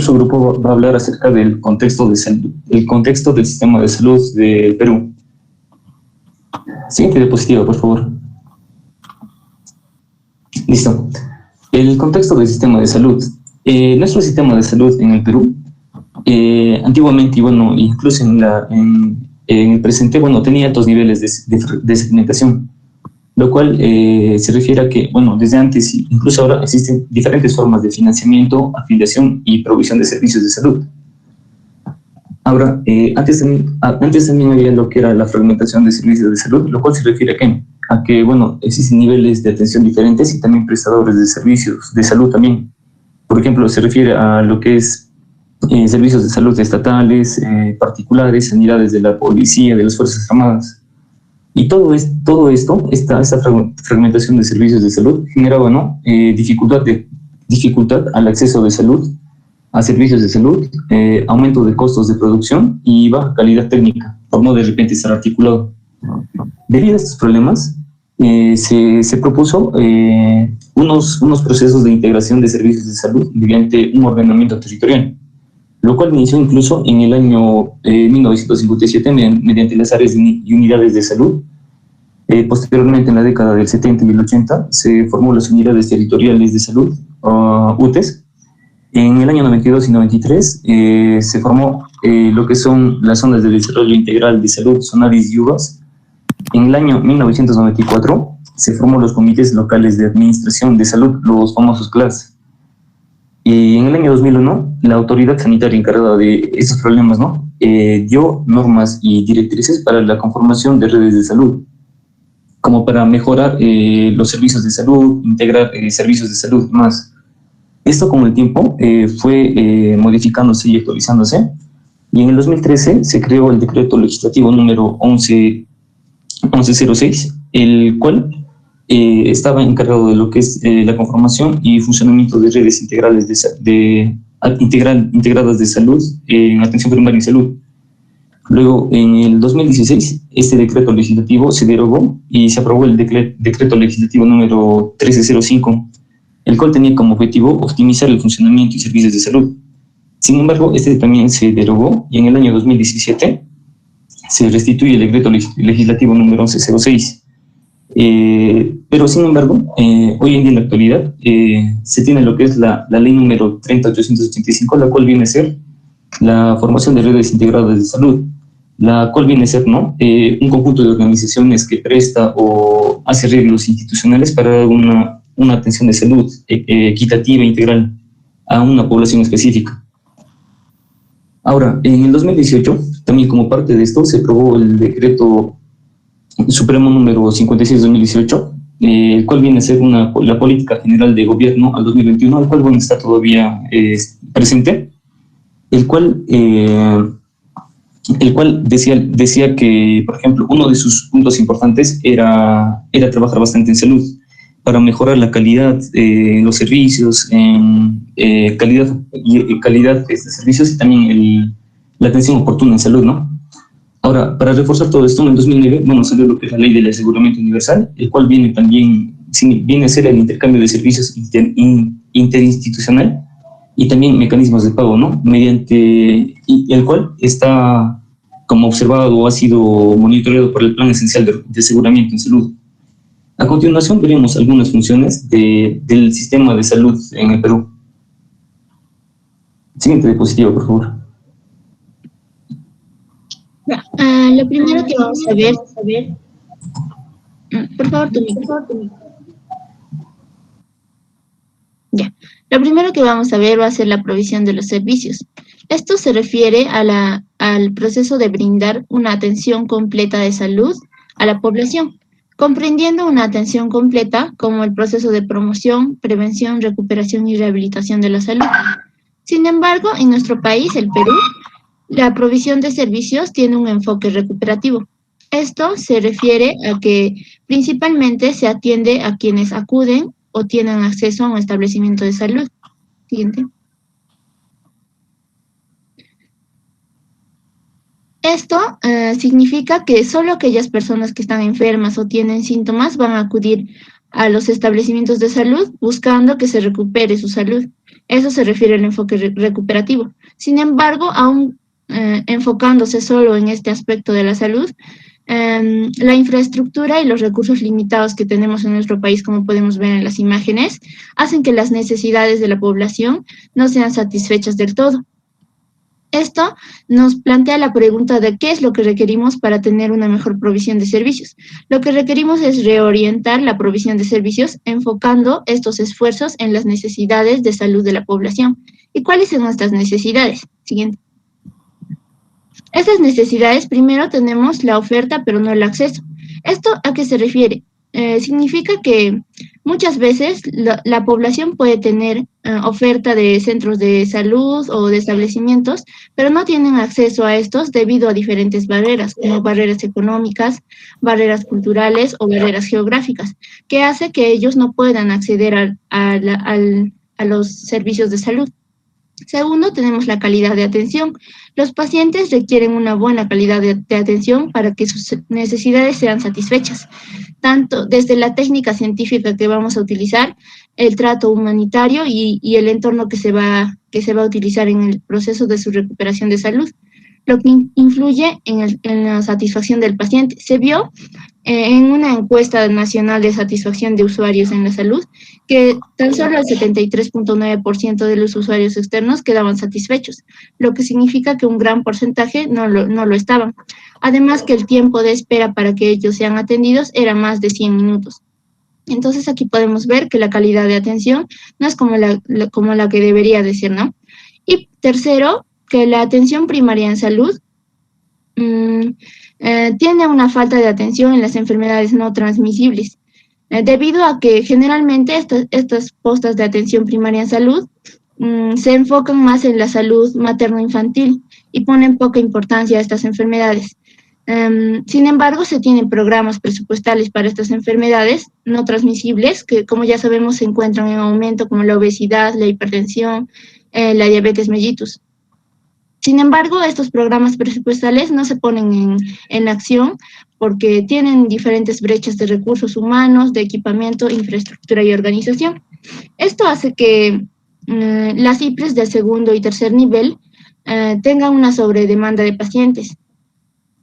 nuestro grupo va a hablar acerca del contexto de salud, el contexto del sistema de salud de Perú. Siguiente diapositiva, por favor. Listo. El contexto del sistema de salud. Nuestro sistema de salud en el Perú, antiguamente, y bueno, incluso en el presente, bueno, tenía altos niveles de segmentación, lo cual se refiere a que, bueno, desde antes, incluso ahora, existen diferentes formas de financiamiento, afiliación y provisión de servicios de salud. Ahora, antes también había lo que era la fragmentación de servicios de salud, lo cual se refiere a que, bueno, existen niveles de atención diferentes y también prestadores de servicios de salud también. Por ejemplo, se refiere a lo que es servicios de salud estatales, particulares, sanidades de la policía, de las Fuerzas Armadas. Y todo esto, esta fragmentación de servicios de salud generaba, ¿no?, dificultad al acceso de salud, a servicios de salud, aumento de costos de producción y baja calidad técnica, por no de repente estar articulado. Debido a estos problemas, se propuso unos procesos de integración de servicios de salud mediante un ordenamiento territorial, lo cual inició incluso en el año 1957 mediante las áreas y unidades de salud. Posteriormente, en la década del 70 y el 80, se formó las unidades territoriales de salud, UTES. En el año 92 y 93 se formó lo que son las zonas de desarrollo integral de salud, ZONADIS y UVAS. En el año 1994 se formó los comités locales de administración de salud, los famosos CLAS. Y en el año 2001, la autoridad sanitaria encargada de estos problemas, ¿no?, dio normas y directrices para la conformación de redes de salud, como para mejorar los servicios de salud, integrar servicios de salud más. Esto con el tiempo fue modificándose y actualizándose, y en el 2013 se creó el decreto legislativo número 1106, el cual estaba encargado de lo que es la conformación y funcionamiento de redes integrales integradas de salud en atención primaria y salud. Luego, en el 2016, este decreto legislativo se derogó y se aprobó el decreto legislativo número 1305, el cual tenía como objetivo optimizar el funcionamiento y servicios de salud. Sin embargo, este también se derogó y en el año 2017 se restituye el decreto legislativo número 1106. Pero sin embargo, hoy en día en la actualidad se tiene lo que es la ley número 30885, la cual viene a ser la formación de redes integradas de salud, la cual viene a ser, ¿no?, un conjunto de organizaciones que presta o hace arreglos institucionales para dar una atención de salud equitativa e integral a una población específica. Ahora, en el 2018, también como parte de esto, se aprobó el decreto supremo número 56-2018, el cual viene a ser la política general de gobierno al 2021, al cual, bueno, está todavía presente, el cual decía que, por ejemplo, uno de sus puntos importantes era trabajar bastante en salud para mejorar la calidad en los servicios, calidad de servicios y también la atención oportuna en salud, ¿no? Ahora, para reforzar todo esto, en el 2009, bueno, salió lo que es la Ley del Aseguramiento Universal, el cual viene a ser el intercambio de servicios interinstitucional y también mecanismos de pago, ¿no?, mediante el cual está como observado o ha sido monitoreado por el Plan Esencial de Aseguramiento en Salud. A continuación veremos algunas funciones del sistema de salud en el Perú. Siguiente diapositiva, por favor. Lo primero que vamos a ver, por favor, tu micro. Ya. Lo primero que vamos a ver va a ser la provisión de los servicios. Esto se refiere al proceso de brindar una atención completa de salud a la población, comprendiendo una atención completa como el proceso de promoción, prevención, recuperación y rehabilitación de la salud. Sin embargo, en nuestro país, el Perú, la provisión de servicios tiene un enfoque recuperativo. Esto se refiere a que principalmente se atiende a quienes acuden o tienen acceso a un establecimiento de salud. Siguiente. Esto significa que solo aquellas personas que están enfermas o tienen síntomas van a acudir a los establecimientos de salud buscando que se recupere su salud. Eso se refiere al enfoque recuperativo. Sin embargo, aún enfocándose solo en este aspecto de la salud, la infraestructura y los recursos limitados que tenemos en nuestro país, como podemos ver en las imágenes, hacen que las necesidades de la población no sean satisfechas del todo. Esto nos plantea la pregunta de qué es lo que requerimos para tener una mejor provisión de servicios. Lo que requerimos es reorientar la provisión de servicios enfocando estos esfuerzos en las necesidades de salud de la población. ¿Y cuáles son nuestras necesidades? Siguiente. Estas necesidades, primero tenemos la oferta, pero no el acceso. ¿Esto a qué se refiere? Significa que muchas veces la población puede tener oferta de centros de salud o de establecimientos, pero no tienen acceso a estos debido a diferentes barreras, como barreras económicas, barreras culturales o barreras geográficas, que hace que ellos no puedan acceder a los servicios de salud. Segundo, tenemos la calidad de atención. Los pacientes requieren una buena calidad de atención para que sus necesidades sean satisfechas, tanto desde la técnica científica que vamos a utilizar, el trato humanitario y el entorno que se va a utilizar en el proceso de su recuperación de salud, lo que influye en la satisfacción del paciente. Se vio en una encuesta nacional de satisfacción de usuarios en la salud que tan solo el 73.9% de los usuarios externos quedaban satisfechos, lo que significa que un gran porcentaje no lo estaban. Además que el tiempo de espera para que ellos sean atendidos era más de 100 minutos. Entonces aquí podemos ver que la calidad de atención no es como la que debería de ser, ¿no? Y tercero, que la atención primaria en salud tiene una falta de atención en las enfermedades no transmisibles, debido a que generalmente estas postas de atención primaria en salud se enfocan más en la salud materno-infantil y ponen poca importancia a estas enfermedades. Sin embargo, se tienen programas presupuestales para estas enfermedades no transmisibles, que como ya sabemos se encuentran en aumento, como la obesidad, la hipertensión, la diabetes mellitus. Sin embargo, estos programas presupuestales no se ponen en acción porque tienen diferentes brechas de recursos humanos, de equipamiento, infraestructura y organización. Esto hace que las IPRES de segundo y tercer nivel tengan una sobredemanda de pacientes,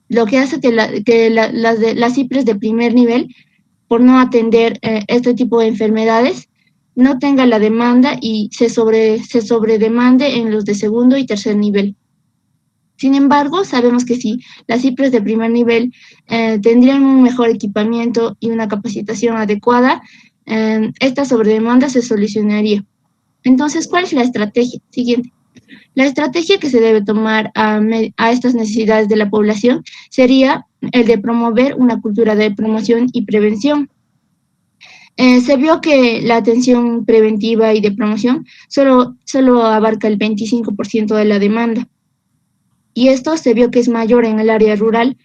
lo que hace que las IPRES de primer nivel, por no atender este tipo de enfermedades, no tenga la demanda y se sobredemande en los de segundo y tercer nivel. Sin embargo, sabemos que si las IPRES de primer nivel tendrían un mejor equipamiento y una capacitación adecuada, esta sobredemanda se solucionaría. Entonces, ¿cuál es la estrategia? Siguiente. La estrategia que se debe tomar a estas necesidades de la población sería el de promover una cultura de promoción y prevención. Se vio que la atención preventiva y de promoción solo abarca el 25% de la demanda. Y esto se vio que es mayor en el área rural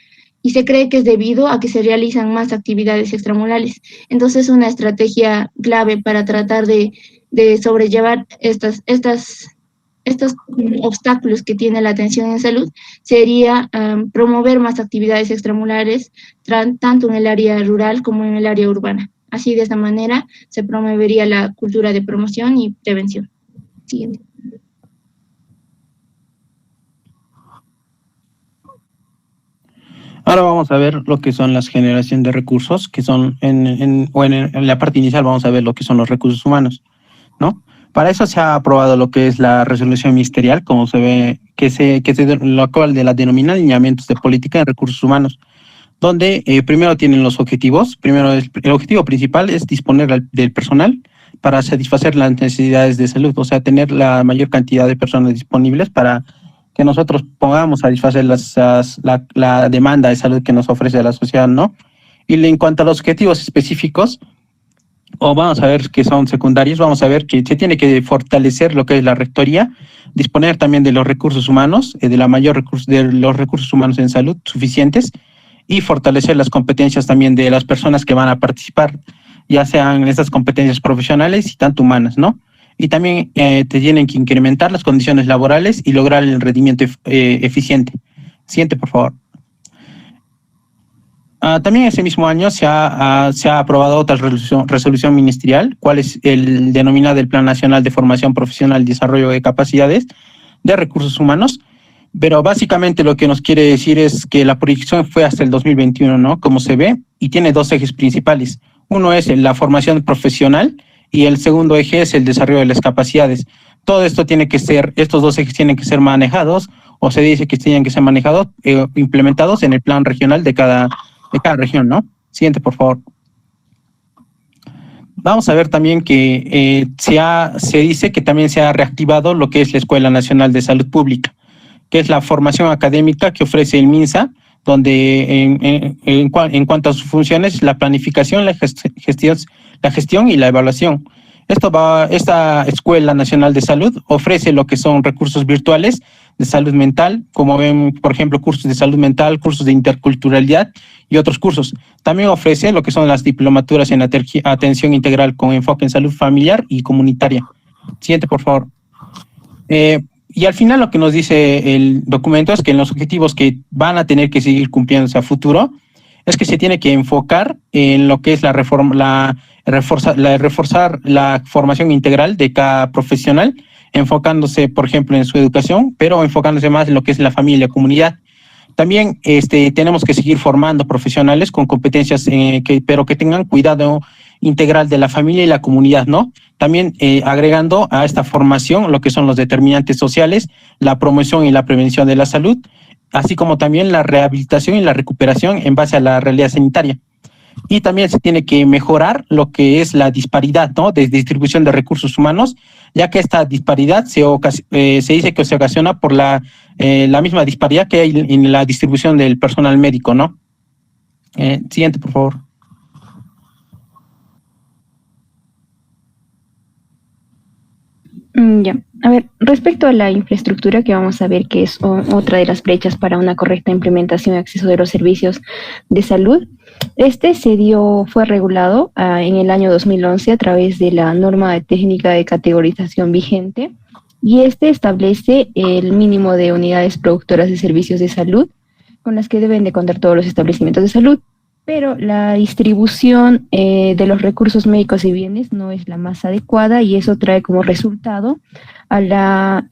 y se cree que es debido a que se realizan más actividades extramurales. Entonces, una estrategia clave para tratar de sobrellevar estos obstáculos que tiene la atención en salud sería promover más actividades extramurales, tanto en el área rural como en el área urbana. Así, de esta manera, se promovería la cultura de promoción y prevención. Siguiente. Ahora vamos a ver lo que son las generación de recursos, que son en la parte inicial vamos a ver lo que son los recursos humanos, ¿no? Para eso se ha aprobado lo que es la resolución ministerial, como se ve, lo cual de la denomina lineamientos de política de recursos humanos, donde primero tienen los objetivos. Primero, el objetivo principal es disponer del personal para satisfacer las necesidades de salud, o sea, tener la mayor cantidad de personas disponibles para que nosotros podamos satisfacer la demanda de salud que nos ofrece la sociedad, ¿no? Y en cuanto a los objetivos específicos, o vamos a ver que son secundarios, vamos a ver que se tiene que fortalecer lo que es la rectoría, disponer también de los recursos humanos, de los recursos humanos en salud suficientes, y fortalecer las competencias también de las personas que van a participar, ya sean estas competencias profesionales y tanto humanas, ¿no? Y también te tienen que incrementar las condiciones laborales y lograr el rendimiento eficiente. Siguiente, por favor. También ese mismo año se ha aprobado otra resolución ministerial, cuál es el denominado el Plan Nacional de Formación Profesional y Desarrollo de Capacidades de Recursos Humanos, pero básicamente lo que nos quiere decir es que la proyección fue hasta el 2021, ¿no? Como se ve, y tiene dos ejes principales. Uno es la formación profesional y el segundo eje es el desarrollo de las capacidades. Todo esto estos dos ejes tienen que ser manejados, o se dice que tienen que ser manejados, implementados en el plan regional de cada región, ¿no? Siguiente, por favor. Vamos a ver también que se dice que también se ha reactivado lo que es la Escuela Nacional de Salud Pública, que es la formación académica que ofrece el MINSA, donde en cuanto a sus funciones, la planificación, la gestión y la evaluación. Esta Escuela Nacional de Salud ofrece lo que son recursos virtuales de salud mental, como ven, por ejemplo, cursos de salud mental, cursos de interculturalidad y otros cursos. También ofrece lo que son las diplomaturas en atención integral con enfoque en salud familiar y comunitaria. Siguiente, por favor. Y al final lo que nos dice el documento es que en los objetivos que van a tener que seguir cumpliéndose a futuro es que se tiene que enfocar en lo que es reforzar la formación integral de cada profesional, enfocándose, por ejemplo, en su educación, pero enfocándose más en lo que es la familia, comunidad. También tenemos que seguir formando profesionales con competencias, pero que tengan cuidado integral de la familia y la comunidad, ¿no? También agregando a esta formación lo que son los determinantes sociales, la promoción y la prevención de la salud, así como también la rehabilitación y la recuperación en base a la realidad sanitaria. Y también se tiene que mejorar lo que es la disparidad, ¿no?, de distribución de recursos humanos, ya que esta disparidad se dice que se ocasiona por la misma disparidad que hay en la distribución del personal médico, ¿no? Siguiente, por favor. Ya, a ver, respecto a la infraestructura, que vamos a ver que es otra de las brechas para una correcta implementación y acceso de los servicios de salud, fue regulado en el año 2011 a través de la norma técnica de categorización vigente, y establece el mínimo de unidades productoras de servicios de salud con las que deben de contar todos los establecimientos de salud. Pero la distribución de los recursos médicos y bienes no es la más adecuada, y eso trae como resultado a la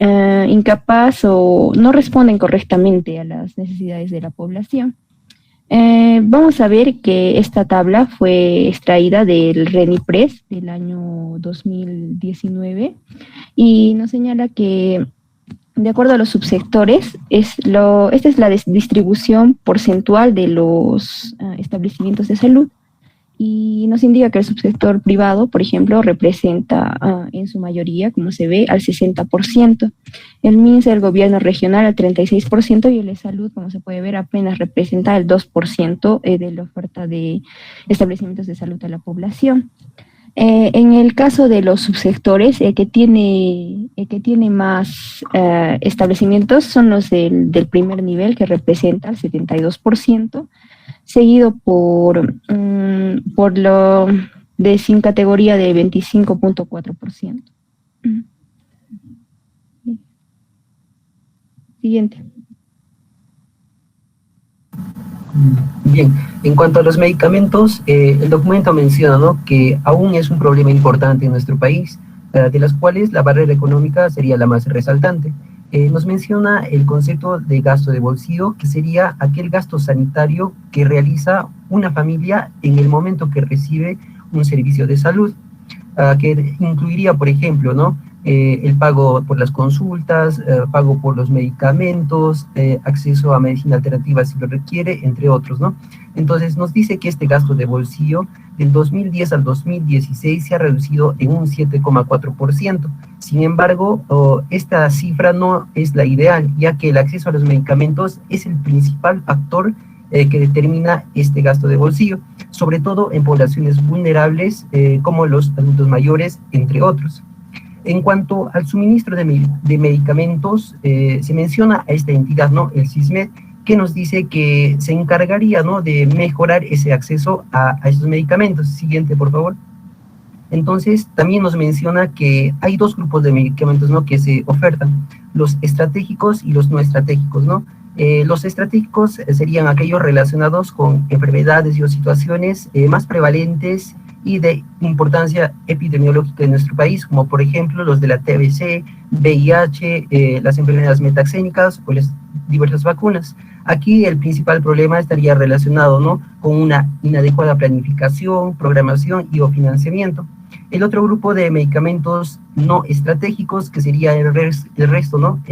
incapaz o no responden correctamente a las necesidades de la población. Vamos a ver que esta tabla fue extraída del RENIPRES del año 2019 y nos señala que, de acuerdo a los subsectores, esta es la distribución porcentual de los establecimientos de salud, y nos indica que el subsector privado, por ejemplo, representa en su mayoría, como se ve, al 60%, el MINSA, el gobierno regional, al 36%, y el de salud, como se puede ver, apenas representa el 2% de la oferta de establecimientos de salud a la población. En el caso de los subsectores, que tiene más establecimientos son los del primer nivel, que representa el 72%, seguido por lo de sin categoría de 25.4%. Siguiente. Bien, en cuanto a los medicamentos, el documento menciona, ¿no?, que aún es un problema importante en nuestro país, de las cuales la barrera económica sería la más resaltante. Nos menciona el concepto de gasto de bolsillo, que sería aquel gasto sanitario que realiza una familia en el momento que recibe un servicio de salud, que incluiría, por ejemplo, ¿no?, el pago por las consultas, pago por los medicamentos, acceso a medicina alternativa si lo requiere, entre otros, ¿no? Entonces nos dice que este gasto de bolsillo del 2010 al 2016 se ha reducido en un 7,4%. Sin embargo, esta cifra no es la ideal, ya que el acceso a los medicamentos es el principal factor que determina este gasto de bolsillo, sobre todo en poblaciones vulnerables como los adultos mayores, entre otros. En cuanto al suministro de medicamentos, se menciona a esta entidad, ¿no?, el SISMED, que nos dice que se encargaría, ¿no?, de mejorar ese acceso a estos medicamentos. Siguiente, por favor. Entonces, también nos menciona que hay dos grupos de medicamentos, ¿no?, que se ofertan, los estratégicos y los no estratégicos, ¿no? Los estratégicos serían aquellos relacionados con enfermedades y o situaciones más prevalentes y de importancia epidemiológica en nuestro país, como por ejemplo los de la TBC, VIH, las enfermedades metaxénicas o las diversas vacunas. Aquí el principal problema estaría relacionado, ¿no?, con una inadecuada planificación, programación y o financiamiento. El otro grupo de medicamentos no estratégicos, que sería el resto, ¿no?,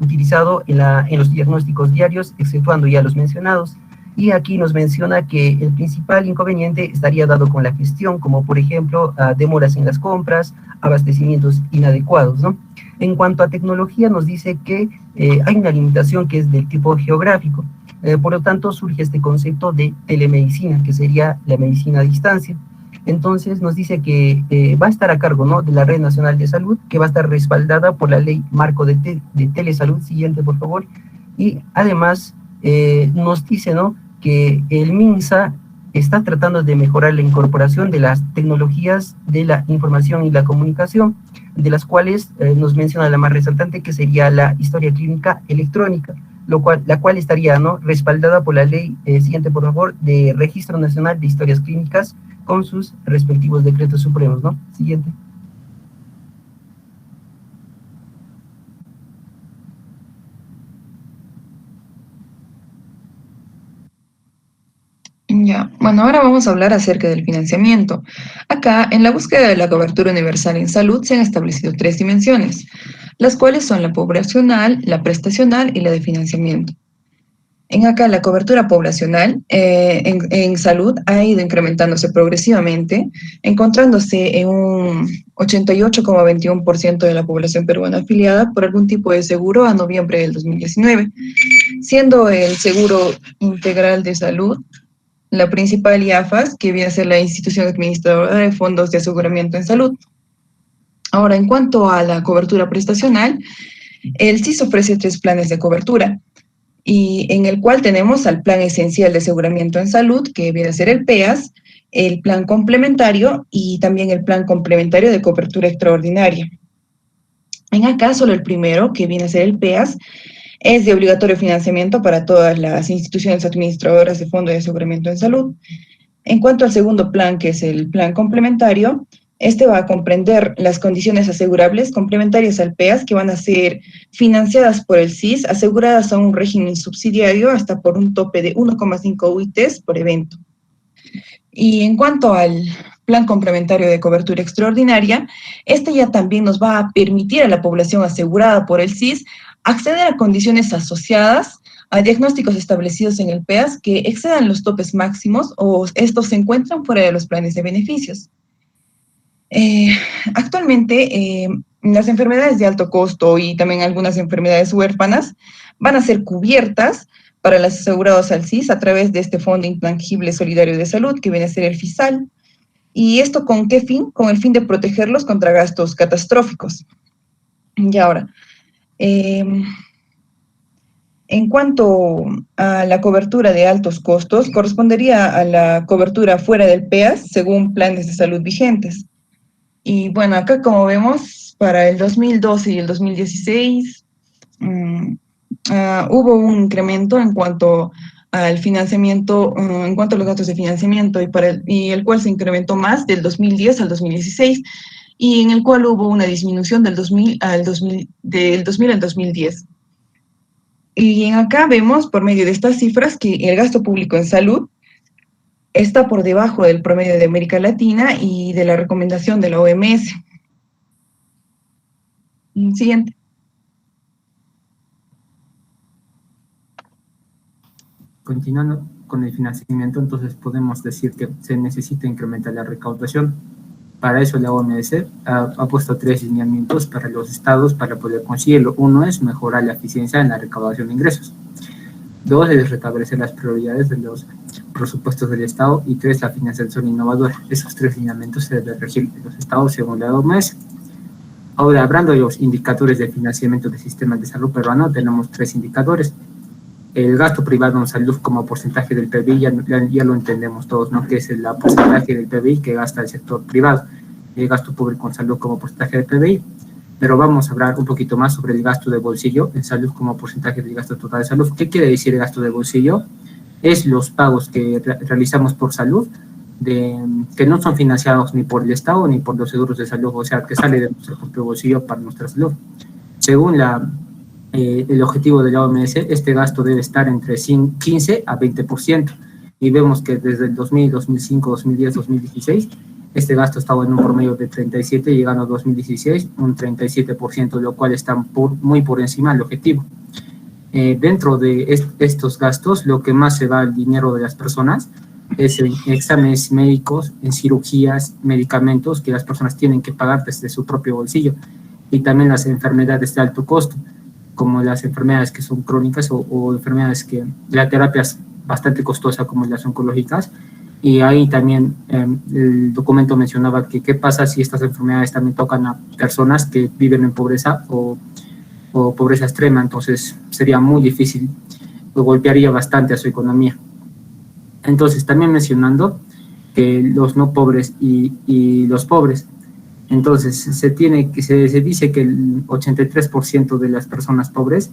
utilizado en los diagnósticos diarios, exceptuando ya los mencionados. Y aquí nos menciona que el principal inconveniente estaría dado con la gestión, como por ejemplo demoras en las compras, abastecimientos inadecuados, ¿no? En cuanto a tecnología, nos dice que hay una limitación que es del tipo geográfico. Por lo tanto, surge este concepto de telemedicina, que sería la medicina a distancia. Entonces nos dice que va a estar a cargo, ¿no?, de la Red Nacional de Salud, que va a estar respaldada por la Ley Marco de Telesalud. Siguiente, por favor. Y además nos dice, ¿no?, que el MINSA está tratando de mejorar la incorporación de las tecnologías de la información y la comunicación, de las cuales nos menciona la más resaltante, que sería la historia clínica electrónica, la cual estaría, ¿no?, respaldada por la ley, siguiente por favor, de Registro Nacional de Historias Clínicas, con sus respectivos decretos supremos, ¿no? Siguiente. Ya, bueno, ahora vamos a hablar acerca del financiamiento. Acá, en la búsqueda de la cobertura universal en salud, se han establecido 3 dimensiones, las cuales son la poblacional, la prestacional y la de financiamiento. En acá, la cobertura poblacional en salud ha ido incrementándose progresivamente, encontrándose en un 88,21% de la población peruana afiliada por algún tipo de seguro a noviembre del 2019, siendo el Seguro Integral de Salud la principal IAFAS, que viene a ser la institución administradora de fondos de aseguramiento en salud. Ahora, en cuanto a la cobertura prestacional, el CIS ofrece 3 planes de cobertura, y en el cual tenemos al Plan Esencial de Aseguramiento en Salud, que viene a ser el PEAS, el Plan Complementario y también el Plan Complementario de Cobertura Extraordinaria. En acá, solo el primero, que viene a ser el PEAS, es de obligatorio financiamiento para todas las instituciones administradoras de fondos de aseguramiento en salud. En cuanto al segundo plan, que es el plan complementario, este va a comprender las condiciones asegurables complementarias al PEAS, que van a ser financiadas por el CIS, aseguradas a un régimen subsidiario hasta por un tope de 1,5 UITs por evento. Y en cuanto al plan complementario de cobertura extraordinaria, este ya también nos va a permitir a la población asegurada por el CIS acceder a condiciones asociadas a diagnósticos establecidos en el PEAS que excedan los topes máximos o estos se encuentran fuera de los planes de beneficios. Actualmente, las enfermedades de alto costo y también algunas enfermedades huérfanas van a ser cubiertas para los asegurados al CIS a través de este Fondo Intangible Solidario de Salud, que viene a ser el FISAL. ¿Y esto con qué fin? Con el fin de protegerlos contra gastos catastróficos. Y ahora, en cuanto a la cobertura de altos costos, correspondería a la cobertura fuera del PEAS, según planes de salud vigentes. Y bueno, acá como vemos, para el 2012 y el 2016 hubo un incremento en cuanto al financiamiento, en cuanto a los gastos de financiamiento, y el cual se incrementó más del 2010 al 2016, y en el cual hubo una disminución del 2000 al 2010. Y acá vemos, por medio de estas cifras, que el gasto público en salud está por debajo del promedio de América Latina y de la recomendación de la OMS. Siguiente. Continuando con el financiamiento, entonces podemos decir que se necesita incrementar la recaudación. Para eso la OMS ha puesto 3 lineamientos para los estados para poder conseguirlo. Uno es mejorar la eficiencia en la recaudación de ingresos. 2 es restablecer las prioridades de los presupuestos del Estado. Y 3, la financiación innovadora. Esos 3 lineamientos se deben regir en los estados según la OMS. Ahora, hablando de los indicadores de financiamiento del sistema de salud peruano, tenemos 3 indicadores. El gasto privado en salud como porcentaje del PBI, ya lo entendemos todos, ¿no?, que es el porcentaje del PBI que gasta el sector privado. El gasto público en salud como porcentaje del PBI. pero vamos a hablar un poquito más sobre el gasto de bolsillo en salud como porcentaje del gasto total de salud. ¿Qué quiere decir el gasto de bolsillo? Es los pagos que realizamos por salud, que no son financiados ni por el Estado ni por los seguros de salud, o sea, que sale de nuestro propio bolsillo para nuestra salud. Según el objetivo de la OMS, este gasto debe estar entre 15 a 20%, y vemos que desde el 2000, 2005, 2010, 2016, este gasto estaba en un promedio de 37, llegando a 2016, un 37%, lo cual está muy por encima del objetivo. Dentro de estos gastos, lo que más se va al dinero de las personas es en exámenes médicos, en cirugías, medicamentos que las personas tienen que pagar desde su propio bolsillo, y también las enfermedades de alto costo, como las enfermedades que son crónicas o enfermedades que la terapia es bastante costosa, como las oncológicas. Y ahí también el documento mencionaba que qué pasa si estas enfermedades también tocan a personas que viven en pobreza o pobreza extrema. Entonces sería muy difícil, golpearía bastante a su economía. Entonces también mencionando que los no pobres y los pobres, entonces se dice que el 83% de las personas pobres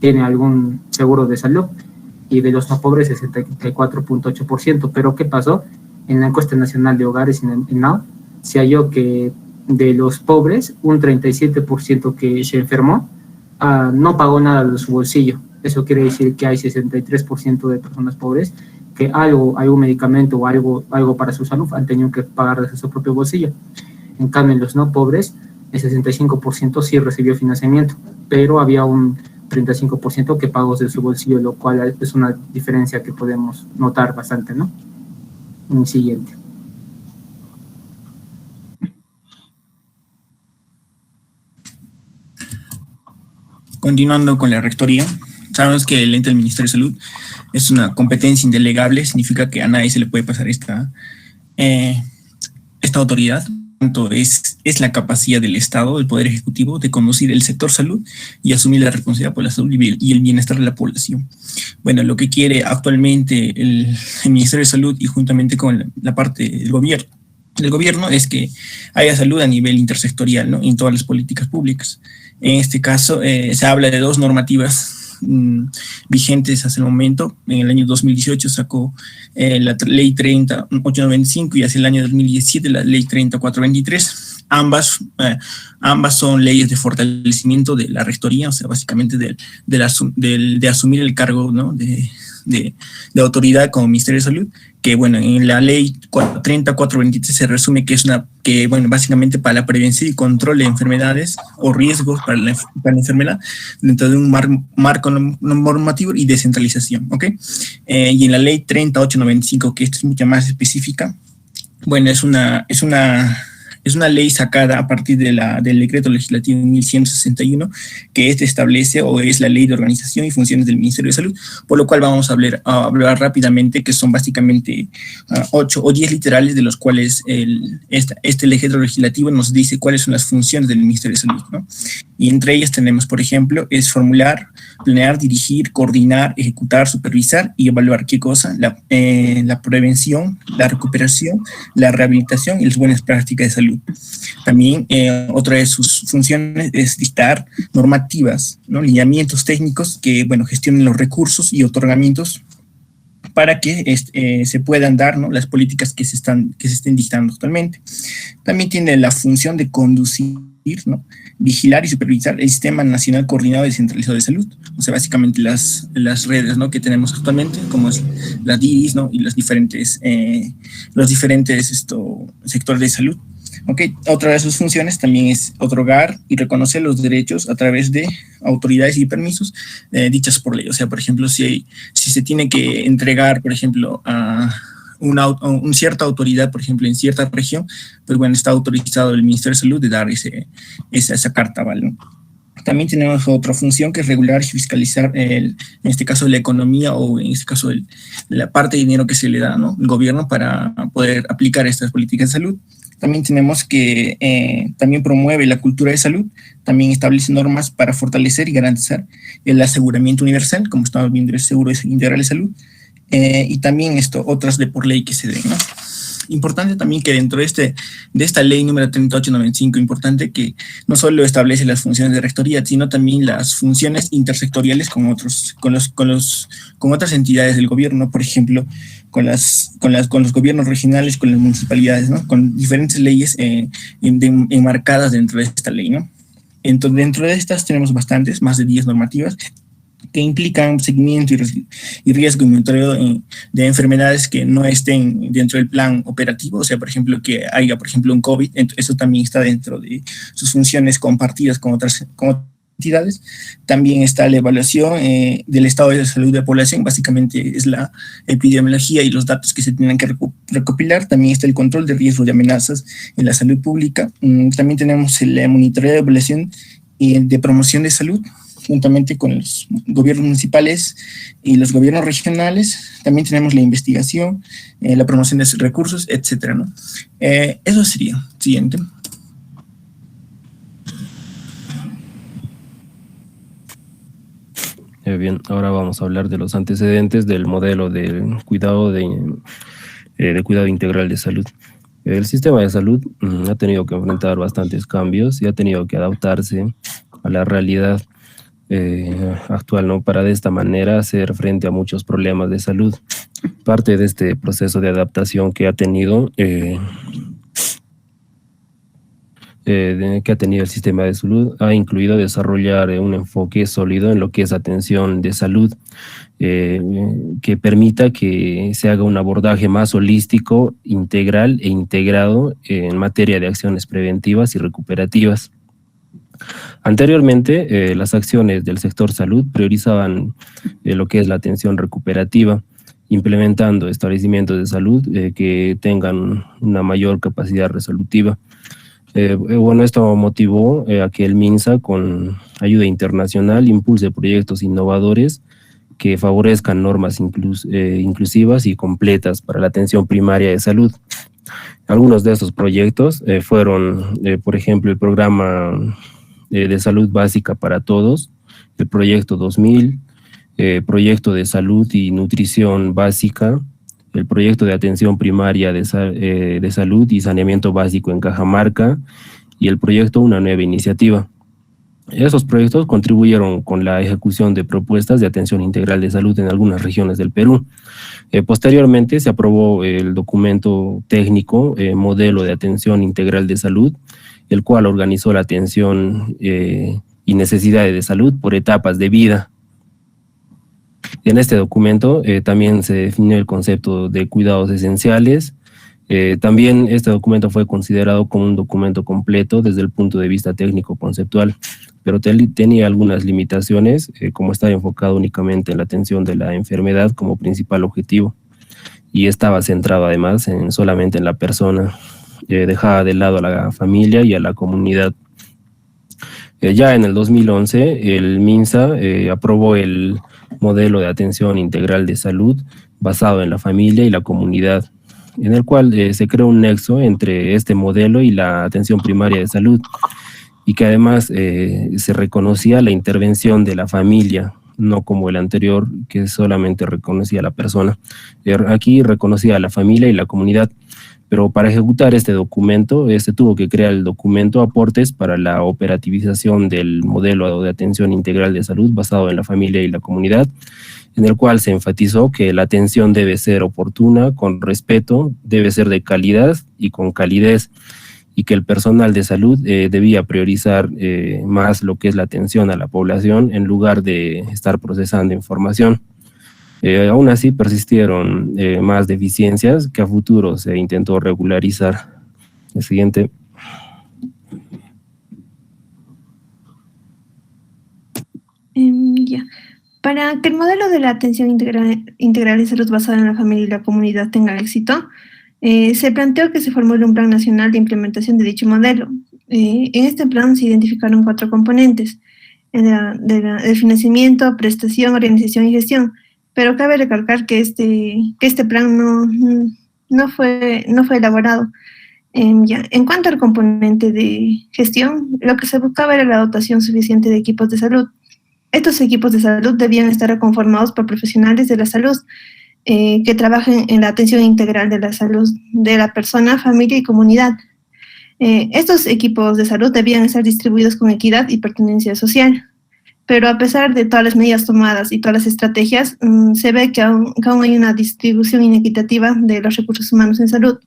tiene algún seguro de salud, y de los no pobres 64.8%. Pero ¿qué pasó? En la encuesta nacional de hogares, en NAO, se halló que de los pobres, un 37% que se enfermó no pagó nada de su bolsillo. Eso quiere decir que hay 63% de personas pobres que algún medicamento o algo para su salud han tenido que pagar desde su propio bolsillo. En cambio, en los no pobres, el 65% sí recibió financiamiento, pero había un 35% que pagó de su bolsillo, lo cual es una diferencia que podemos notar bastante, ¿no? Un siguiente. Continuando con la rectoría, sabemos que el ente del Ministerio de Salud es una competencia indelegable, significa que a nadie se le puede pasar esta autoridad. Es la capacidad del Estado, del Poder Ejecutivo, de conducir el sector salud y asumir la responsabilidad por la salud y el bienestar de la población. Bueno, lo que quiere actualmente el Ministerio de Salud, y juntamente con la parte del gobierno, es que haya salud a nivel intersectorial, ¿no?, en todas las políticas públicas. En este caso, se habla de dos normativas vigentes hasta el momento. En el año 2018 sacó la ley 30.895 y hacia el año 2017 la ley 30.423. Ambas son leyes de fortalecimiento de la rectoría, o sea, básicamente de asumir el cargo, ¿no?, de autoridad como Ministerio de Salud, que bueno, en la ley 30.423 se resume que bueno, básicamente para la prevención y control de enfermedades o riesgos para la enfermedad dentro de un marco normativo y descentralización, ¿ok? Y en la ley 30.895, que esto es mucho más específica, bueno, es una ley sacada a partir del decreto legislativo 1161, que establece o es la ley de organización y funciones del Ministerio de Salud, por lo cual vamos a hablar rápidamente, que son básicamente 8 o 10 literales, de los cuales este decreto legislativo nos dice cuáles son las funciones del Ministerio de Salud, ¿no? Y entre ellas tenemos, por ejemplo, es formular, planear, dirigir, coordinar, ejecutar, supervisar y evaluar ¿qué cosa? La prevención, la recuperación, la rehabilitación y las buenas prácticas de salud. También otra de sus funciones es dictar normativas, ¿no?, lineamientos técnicos que, bueno, gestionen los recursos y otorgamientos para que se puedan dar, ¿no?, las políticas que se estén dictando actualmente. También tiene la función de conducir, ¿no?, vigilar y supervisar el Sistema Nacional Coordinado y Descentralizado de Salud, o sea, básicamente las redes, ¿no?, que tenemos actualmente, como es la DIS, ¿no?, y los diferentes sectores de salud. Okay. Otra de sus funciones también es otorgar y reconocer los derechos a través de autoridades y permisos dichas por ley. O sea, por ejemplo, si se tiene que entregar, por ejemplo, a una cierta autoridad, por ejemplo, en cierta región, pues bueno, está autorizado el Ministerio de Salud de dar esa carta, ¿vale? ¿No? También tenemos otra función que es regular y fiscalizar, en este caso, la economía, o en este caso la parte de dinero que se le da, ¿no?, al gobierno para poder aplicar estas políticas de salud. También tenemos que también promueve la cultura de salud, también establece normas para fortalecer y garantizar el aseguramiento universal, como estamos viendo, el seguro integral de salud, y también otras de por ley que se den, ¿no? Importante también que dentro de esta ley número 3895, importante que no solo establece las funciones de rectoría, sino también las funciones intersectoriales con otras entidades del gobierno, por ejemplo, con los gobiernos regionales, con las municipalidades, ¿no? Con diferentes leyes enmarcadas dentro de esta ley, ¿no? Entonces, dentro de estas tenemos bastantes, más de 10 normativas, que implican seguimiento y riesgo y monitoreo de enfermedades que no estén dentro del plan operativo, o sea, por ejemplo, que haya, por ejemplo, un COVID, eso también está dentro de sus funciones compartidas con otras entidades. También está la evaluación del estado de salud de la población, básicamente es la epidemiología y los datos que se tienen que recopilar. También está el control de riesgos de amenazas en la salud pública. También tenemos el monitoreo de evaluación y de promoción de salud, juntamente con los gobiernos municipales y los gobiernos regionales. También tenemos la investigación, la promoción de recursos, etcétera, ¿no? Eso sería. Siguiente. Bien, ahora vamos a hablar de los antecedentes del modelo de cuidado cuidado integral de salud. El sistema de salud ha tenido que enfrentar bastantes cambios y ha tenido que adaptarse a la realidad actual, ¿no? Para de esta manera hacer frente a muchos problemas de salud. Parte de este proceso de adaptación que ha tenido el sistema de salud ha incluido desarrollar un enfoque sólido en lo que es atención de salud, que permita que se haga un abordaje más holístico, integral e integrado en materia de acciones preventivas y recuperativas. Anteriormente, las acciones del sector salud priorizaban lo que es la atención recuperativa, implementando establecimientos de salud que tengan una mayor capacidad resolutiva. Bueno, esto motivó a que el MINSA, con ayuda internacional, impulse proyectos innovadores que favorezcan normas inclusivas y completas para la atención primaria de salud. Algunos de estos proyectos fueron, por ejemplo, el programa de salud básica para todos, el proyecto 2000, proyecto de salud y nutrición básica, el proyecto de atención primaria de salud y saneamiento básico en Cajamarca y el proyecto Una Nueva Iniciativa. Esos proyectos contribuyeron con la ejecución de propuestas de atención integral de salud en algunas regiones del Perú. Posteriormente se aprobó el documento técnico Modelo de Atención Integral de Salud, el cual organizó la atención y necesidades de salud por etapas de vida. En este documento también se definió el concepto de cuidados esenciales. También este documento fue considerado como un documento completo desde el punto de vista técnico-conceptual, pero tenía algunas limitaciones, como estar enfocado únicamente en la atención de la enfermedad como principal objetivo, y estaba centrado además solamente en la persona, dejaba de lado a la familia y a la comunidad. Ya en el 2011, el MINSA aprobó el modelo de atención integral de salud basado en la familia y la comunidad, en el cual se creó un nexo entre este modelo y la atención primaria de salud, y que además se reconocía la intervención de la familia, no como el anterior, que solamente reconocía a la persona. Aquí reconocía a la familia y la comunidad. Pero para ejecutar este documento, tuvo que crear el documento Aportes para la operativización del modelo de atención integral de salud basado en la familia y la comunidad, en el cual se enfatizó que la atención debe ser oportuna, con respeto, debe ser de calidad y con calidez, y que el personal de salud debía priorizar más lo que es la atención a la población en lugar de estar procesando información. Aún así persistieron más deficiencias que a futuro se intentó regularizar. El siguiente. Ya. Para que el modelo de la atención integral de salud basada en la familia y la comunidad tenga éxito, se planteó que se formule un plan nacional de implementación de dicho modelo. En este plan se identificaron 4 componentes, de financiamiento, prestación, organización y gestión. Pero cabe recalcar que este plan no fue elaborado. En cuanto al componente de gestión, lo que se buscaba era la dotación suficiente de equipos de salud. Estos equipos de salud debían estar conformados por profesionales de la salud, que trabajen en la atención integral de la salud de la persona, familia y comunidad. Estos equipos de salud debían estar distribuidos con equidad y pertenencia social. Pero a pesar de todas las medidas tomadas y todas las estrategias, se ve que aún hay una distribución inequitativa de los recursos humanos en salud.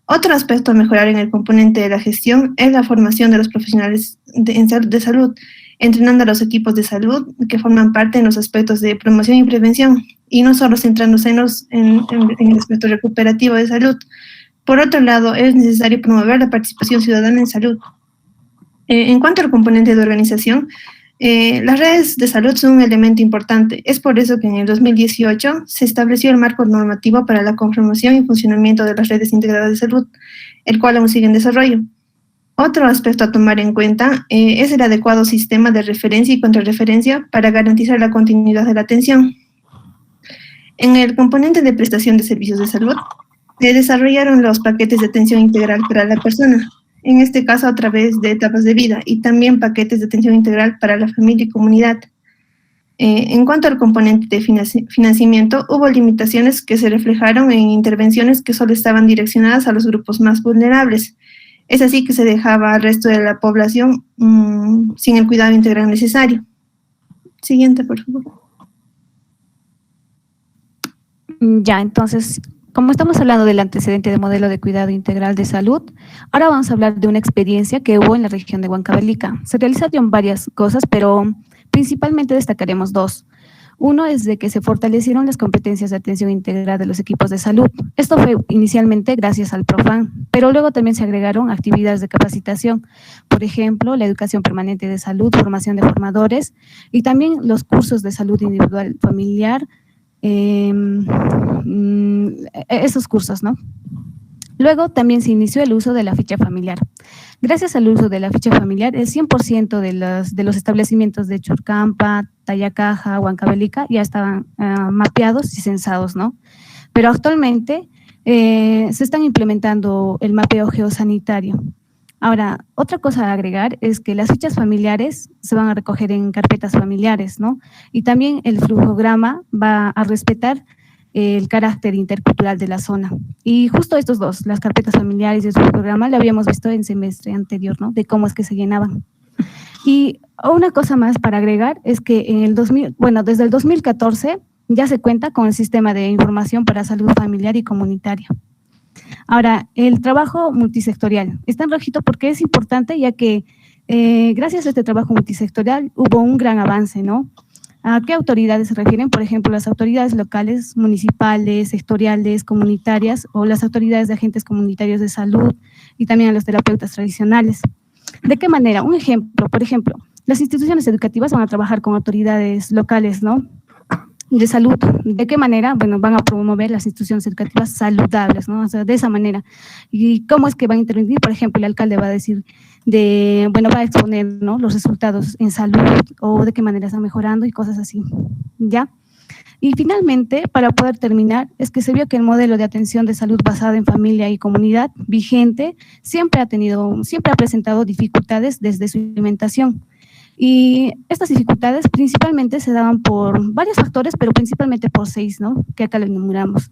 Otro aspecto a mejorar en el componente de la gestión es la formación de los profesionales de salud, entrenando a los equipos de salud que forman parte en los aspectos de promoción y prevención, y no solo centrándose en el aspecto recuperativo de salud. Por otro lado, es necesario promover la participación ciudadana en salud. En cuanto al componente de organización, las redes de salud son un elemento importante. Es por eso que en el 2018 se estableció el marco normativo para la conformación y funcionamiento de las redes integradas de salud, el cual aún sigue en desarrollo. Otro aspecto a tomar en cuenta es el adecuado sistema de referencia y contrarreferencia para garantizar la continuidad de la atención. En el componente de prestación de servicios de salud, se desarrollaron los paquetes de atención integral para la persona, en este caso a través de etapas de vida, y también paquetes de atención integral para la familia y comunidad. En cuanto al componente de financiamiento, hubo limitaciones que se reflejaron en intervenciones que solo estaban direccionadas a los grupos más vulnerables. Es así que se dejaba al resto de la población sin el cuidado integral necesario. Siguiente, por favor. Ya, entonces, como estamos hablando del antecedente de modelo de cuidado integral de salud, ahora vamos a hablar de una experiencia que hubo en la región de Huancavelica. Se realizaron varias cosas, pero principalmente destacaremos dos. Uno es de que se fortalecieron las competencias de atención integral de los equipos de salud. Esto fue inicialmente gracias al Profan, pero luego también se agregaron actividades de capacitación, por ejemplo, la educación permanente de salud, formación de formadores y también los cursos de salud individual familiar, esos cursos, ¿no? Luego también se inició el uso de la ficha familiar. Gracias al uso de la ficha familiar, el 100% de los establecimientos de Churcampa, Tayacaja, Huancavelica ya estaban mapeados y censados, ¿no? Pero actualmente se están implementando el mapeo geosanitario. Ahora, otra cosa a agregar es que las fichas familiares se van a recoger en carpetas familiares, ¿no? Y también el flujograma va a respetar el carácter intercultural de la zona. Y justo estos dos, las carpetas familiares y el flujograma, lo habíamos visto en semestre anterior, ¿no? De cómo es que se llenaban. Y una cosa más para agregar es que en el desde el 2014 ya se cuenta con el sistema de información para salud familiar y comunitaria. Ahora, el trabajo multisectorial está en rojito porque es importante, ya que gracias a este trabajo multisectorial hubo un gran avance, ¿no? ¿A qué autoridades se refieren? Por ejemplo, las autoridades locales, municipales, sectoriales, comunitarias, o las autoridades de agentes comunitarios de salud y también a los terapeutas tradicionales. ¿De qué manera? Un ejemplo, por ejemplo, las instituciones educativas van a trabajar con autoridades locales, ¿no? De salud. ¿De qué manera? Bueno, van a promover las instituciones educativas saludables, ¿no? O sea, de esa manera. ¿Y cómo es que van a intervenir? Por ejemplo, el alcalde va a decir va a exponer, ¿no?, los resultados en salud o de qué manera están mejorando y cosas así, ¿ya? Y finalmente, para poder terminar, es que se vio que el modelo de atención de salud basada en familia y comunidad vigente siempre ha presentado dificultades desde su implementación. Y estas dificultades principalmente se daban por varios factores, pero principalmente por 6, ¿no?, que acá lo enumeramos.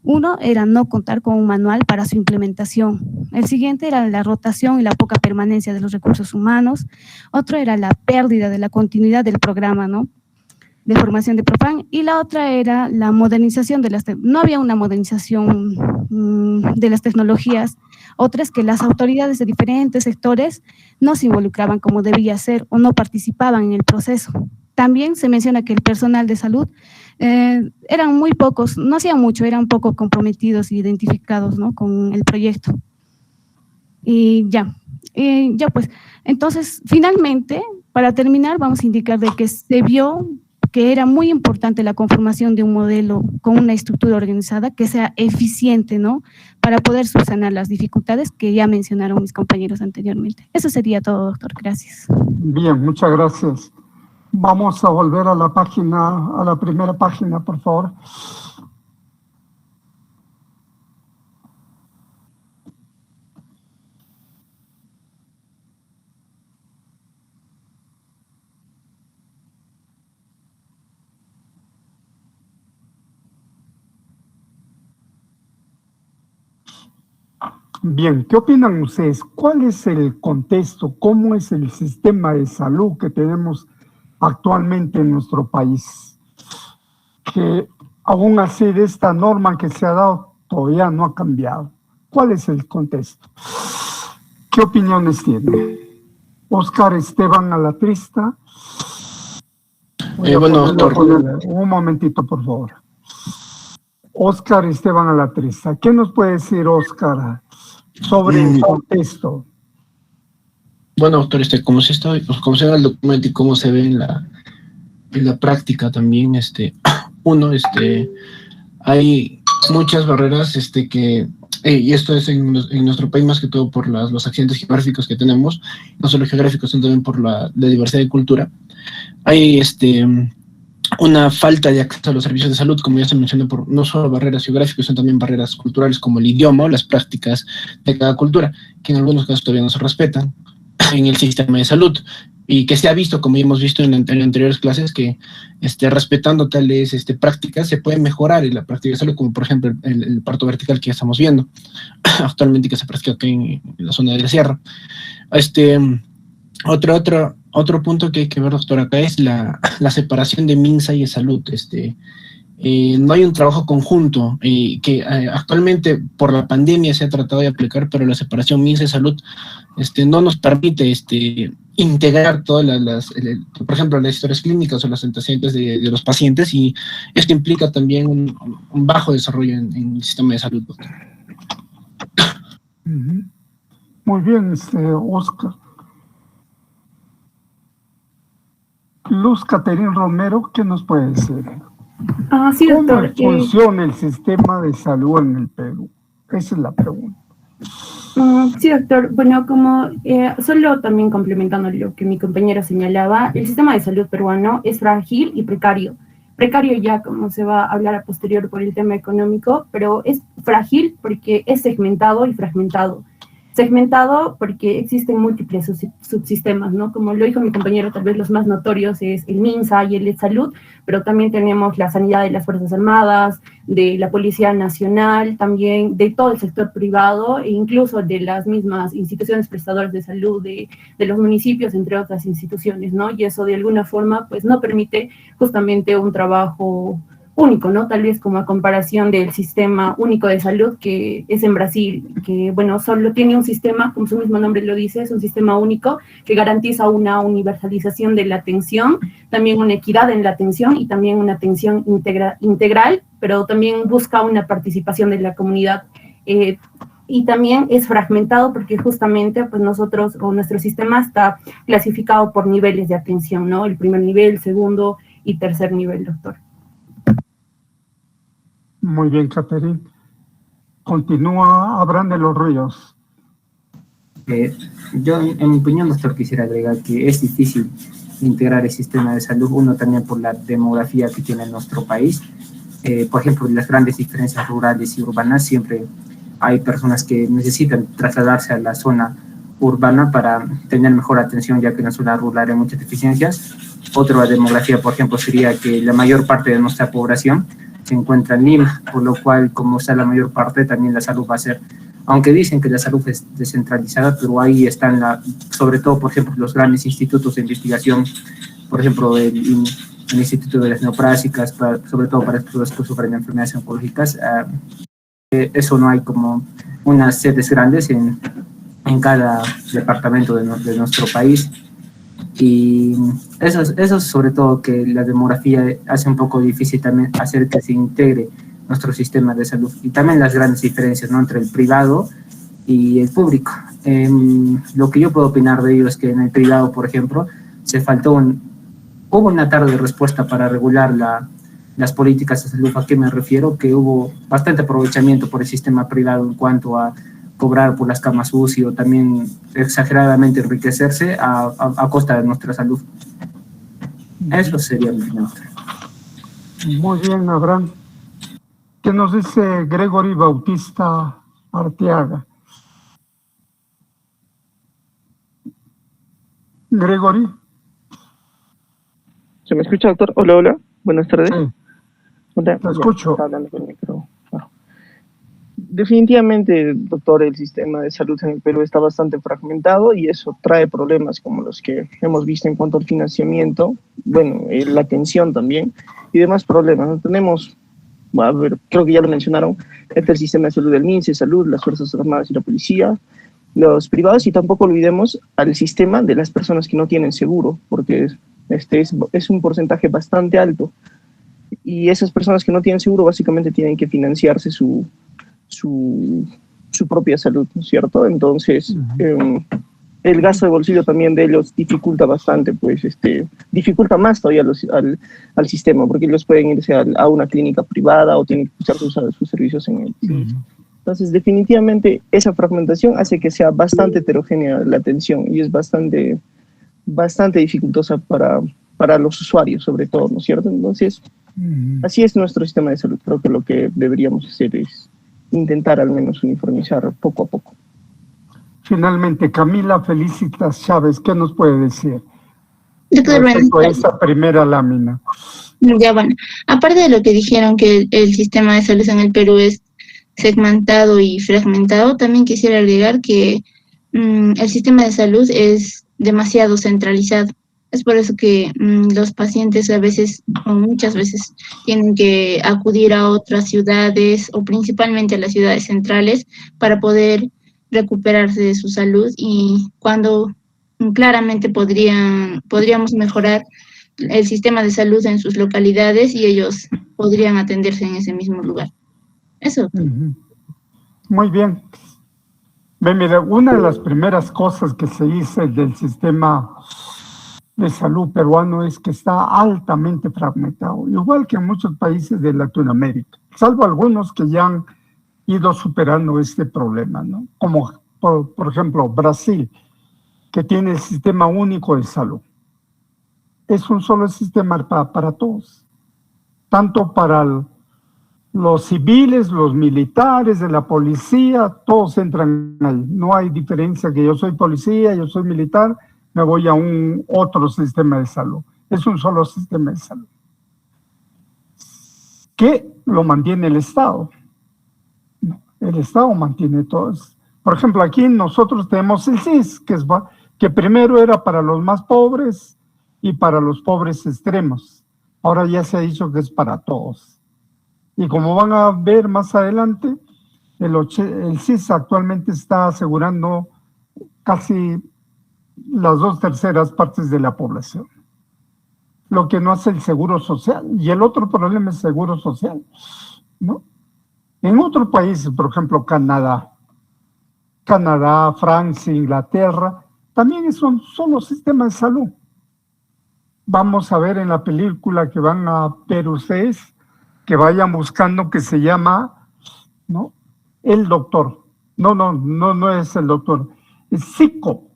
Uno era no contar con un manual para su implementación. El siguiente era la rotación y la poca permanencia de los recursos humanos. Otro era la pérdida de la continuidad del programa, ¿no?, de formación de Profan. Y la otra era la modernización no había una modernización de las tecnologías. Otra es que las autoridades de diferentes sectores no se involucraban como debía ser o no participaban en el proceso. También se menciona que el personal de salud eran muy pocos, no hacían mucho, eran poco comprometidos e identificados, ¿no?, con el proyecto. Y ya pues, entonces, finalmente, para terminar, vamos a indicar de que se vio que era muy importante la conformación de un modelo con una estructura organizada que sea eficiente, ¿no?, para poder subsanar las dificultades que ya mencionaron mis compañeros anteriormente. Eso sería todo, doctor. Gracias. Bien, muchas gracias. Vamos a volver a la página, a la primera página, por favor. Bien, ¿qué opinan ustedes? ¿Cuál es el contexto? ¿Cómo es el sistema de salud que tenemos actualmente en nuestro país? Que aún así de esta norma que se ha dado todavía no ha cambiado. ¿Cuál es el contexto? ¿Qué opiniones tiene? Oscar Esteban Alatrista. Bueno, doctor. Un momentito, por favor. Oscar Esteban Alatrista. ¿Qué nos puede decir Oscar sobre el contexto? Bueno, doctor, como se ve en el documento y cómo se ve en la práctica también, hay muchas barreras y esto es en nuestro país más que todo por los accidentes geográficos que tenemos, no solo geográficos, sino también por la diversidad de cultura. Hay una falta de acceso a los servicios de salud, como ya se mencionó, por no solo barreras geográficas, sino también barreras culturales como el idioma o las prácticas de cada cultura, que en algunos casos todavía no se respetan en el sistema de salud, y que se ha visto, como ya hemos visto en anteriores clases, que respetando tales prácticas se puede mejorar en la práctica de salud, como por ejemplo el parto vertical que ya estamos viendo actualmente, que se practica aquí en la zona de la sierra. Otro punto que hay que ver, doctor, acá es la separación de MINSA y de salud. No hay un trabajo conjunto que actualmente por la pandemia se ha tratado de aplicar, pero la separación MINSA y salud no nos permite integrar todas por ejemplo, las historias clínicas o las antecedentes de los pacientes, y esto implica también un bajo desarrollo en el sistema de salud, doctor. Muy bien, Oscar. Luz Caterín Romero, ¿qué nos puede decir? Sí, doctor. ¿Cómo funciona el sistema de salud en el Perú? Esa es la pregunta. Sí, doctor. Bueno, como solo también complementando lo que mi compañero señalaba, el sistema de salud peruano es frágil y precario. Precario ya, como se va a hablar a posterior por el tema económico, pero es frágil porque es segmentado y fragmentado. Segmentado porque existen múltiples subsistemas, ¿no? Como lo dijo mi compañero, tal vez los más notorios es el MINSA y el EdSalud, pero también tenemos la sanidad de las Fuerzas Armadas, de la Policía Nacional, también de todo el sector privado e incluso de las mismas instituciones prestadoras de salud de los municipios, entre otras instituciones, ¿no? Y eso de alguna forma pues no permite justamente un trabajo único, ¿no? Tal vez como a comparación del sistema único de salud que es en Brasil, que, bueno, solo tiene un sistema, como su mismo nombre lo dice, es un sistema único que garantiza una universalización de la atención, también una equidad en la atención y también una atención integral, pero también busca una participación de la comunidad. Y también es fragmentado porque justamente pues nosotros o nuestro sistema está clasificado por niveles de atención, ¿no? El primer nivel, segundo y tercer nivel, doctor. Muy bien, Caterín. Continúa Abraham de los Ríos. Yo, en mi opinión, doctor, quisiera agregar que es difícil integrar el sistema de salud, uno también por la demografía que tiene nuestro país. Por ejemplo, las grandes diferencias rurales y urbanas, siempre hay personas que necesitan trasladarse a la zona urbana para tener mejor atención, ya que en la zona rural hay muchas deficiencias. Otra demografía, por ejemplo, sería que la mayor parte de nuestra población se encuentra en Lima, por lo cual, como está la mayor parte, también la salud va a ser, aunque dicen que la salud es descentralizada, pero ahí están, sobre todo, por ejemplo, los grandes institutos de investigación, por ejemplo, el Instituto de las Neoplásicas, sobre todo para personas que sufren de enfermedades oncológicas. Eso no hay como unas sedes grandes en cada departamento de nuestro país. Y eso sobre todo que la demografía hace un poco difícil también hacer que se integre nuestro sistema de salud, y también las grandes diferencias, ¿no?, entre el privado y el público. Lo que yo puedo opinar de ello es que en el privado, por ejemplo, hubo una tarde de respuesta para regular las políticas de salud. ¿A qué me refiero? Que hubo bastante aprovechamiento por el sistema privado en cuanto a cobrar por las camas UCI o también exageradamente enriquecerse a costa de nuestra salud. Eso sería mi opinión. Muy bien, Abraham. ¿Qué nos dice Gregory Bautista Arteaga? Gregory. ¿Se me escucha, doctor? Hola, hola. Buenas tardes. Sí. Hola. Te escucho. Está hablando con el micrófono. Definitivamente, doctor, el sistema de salud en el Perú está bastante fragmentado y eso trae problemas como los que hemos visto en cuanto al financiamiento, bueno, la atención también y demás problemas. ¿No? Tenemos, a ver, creo que ya lo mencionaron, el sistema de salud del MINSE, Salud, las Fuerzas Armadas y la Policía, los privados, y tampoco olvidemos al sistema de las personas que no tienen seguro, porque es un porcentaje bastante alto. Y esas personas que no tienen seguro básicamente tienen que financiarse su propia salud, ¿no es cierto? Entonces, el gasto de bolsillo también de ellos dificulta bastante, pues, dificulta más todavía al sistema, porque ellos pueden irse a una clínica privada o tienen que usar sus servicios en él. Entonces, definitivamente, esa fragmentación hace que sea bastante heterogénea la atención y es bastante dificultosa para los usuarios, sobre todo, ¿no es cierto? Entonces, así es nuestro sistema de salud. Creo que lo que deberíamos hacer es intentar al menos uniformizar poco a poco. Finalmente, Camila Felicitas Chávez, ¿qué nos puede decir? Doctor, respecto a esa primera lámina. Ya, bueno, aparte de lo que dijeron que el sistema de salud en el Perú es segmentado y fragmentado, también quisiera agregar que el sistema de salud es demasiado centralizado. Es por eso que los pacientes a veces, o muchas veces, tienen que acudir a otras ciudades, o principalmente a las ciudades centrales, para poder recuperarse de su salud, y cuando claramente podríamos mejorar el sistema de salud en sus localidades y ellos podrían atenderse en ese mismo lugar. Eso. Muy bien. Mira, una de las primeras cosas que se hizo del sistema de salud peruano es que está altamente fragmentado, igual que en muchos países de Latinoamérica, salvo algunos que ya han ido superando este problema, ¿no? Como por ejemplo Brasil, que tiene el sistema único de salud. Es un solo sistema para todos, tanto para los civiles, los militares, de la policía, todos entran ahí. No hay diferencia que yo soy policía, yo soy militar, me voy a un otro sistema de salud. Es un solo sistema de salud que lo mantiene el Estado. El Estado mantiene todo. Por ejemplo, aquí nosotros tenemos el CIS, que primero era para los más pobres y para los pobres extremos. Ahora ya se ha dicho que es para todos. Y como van a ver más adelante, el CIS actualmente está asegurando casi las 2/3 partes de la población. Lo que no hace el seguro social. Y el otro problema es el seguro social, ¿no? En otros países, por ejemplo, Canadá, Francia, Inglaterra, también son solo sistemas de salud. Vamos a ver en la película que van a ver ustedes, que vayan buscando, que se llama, ¿no? El doctor. No es el doctor. Es psico.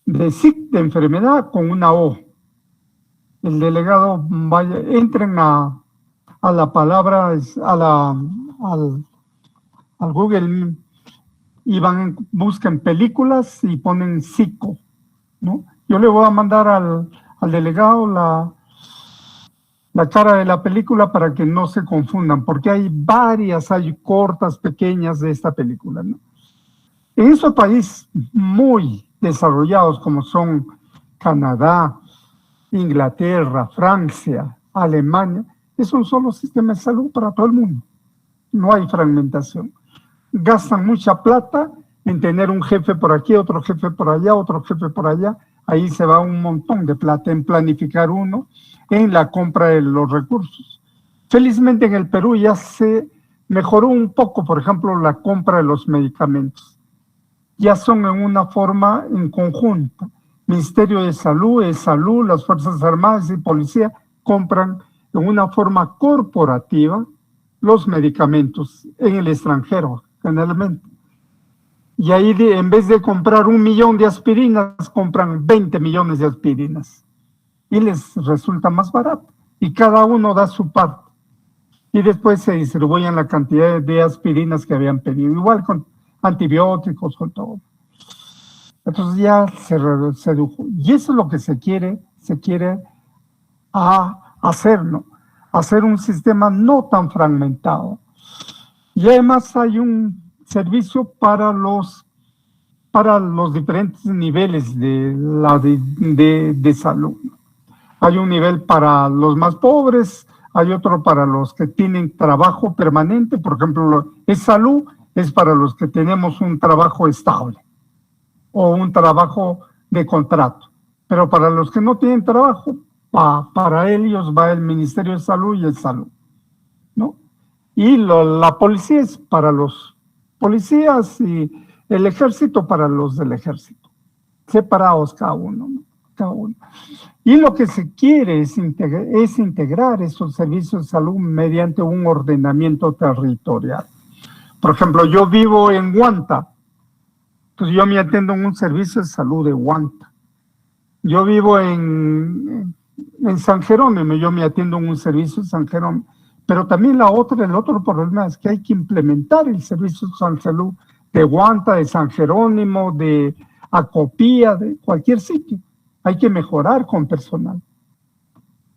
De enfermedad con una O. El delegado, entren a la palabra, al Google, y buscan películas y ponen psico, ¿no? Yo le voy a mandar al delegado la cara de la película para que no se confundan, porque hay cortas, pequeñas de esta película, ¿no? En esos países muy desarrollados como son Canadá, Inglaterra, Francia, Alemania, es un solo sistema de salud para todo el mundo. No hay fragmentación. Gastan mucha plata en tener un jefe por aquí, otro jefe por allá, otro jefe por allá. Ahí se va un montón de plata en planificar uno, en la compra de los recursos. Felizmente en el Perú ya se mejoró un poco, por ejemplo, la compra de los medicamentos. Ya son en una forma en conjunto. Ministerio de Salud, las Fuerzas Armadas y Policía compran en una forma corporativa los medicamentos en el extranjero, generalmente. Y ahí en vez de comprar 1 millón de aspirinas, compran 20 millones de aspirinas. Y les resulta más barato. Y cada uno da su parte. Y después se distribuyen la cantidad de aspirinas que habían pedido. Igual con antibióticos, con todo. Entonces ya se redujo. Y eso es lo que se quiere hacer, ¿no? Hacer un sistema no tan fragmentado. Y además hay un servicio para los diferentes niveles de salud. Hay un nivel para los más pobres, hay otro para los que tienen trabajo permanente. Por ejemplo, salud es para los que tenemos un trabajo estable o un trabajo de contrato. Pero para los que no tienen trabajo, para ellos va el Ministerio de Salud y el Salud, ¿no? Y la policía es para los policías y el ejército para los del ejército, separados cada uno, ¿no? Cada uno. Y lo que se quiere es integrar esos servicios de salud mediante un ordenamiento territorial. Por ejemplo, yo vivo en Huanta, pues yo me atiendo en un servicio de salud de Huanta. Yo vivo en San Jerónimo, yo me atiendo en un servicio de San Jerónimo. Pero también el otro problema es que hay que implementar el servicio de salud de Huanta, de San Jerónimo, de Acopía, de cualquier sitio. Hay que mejorar con personal.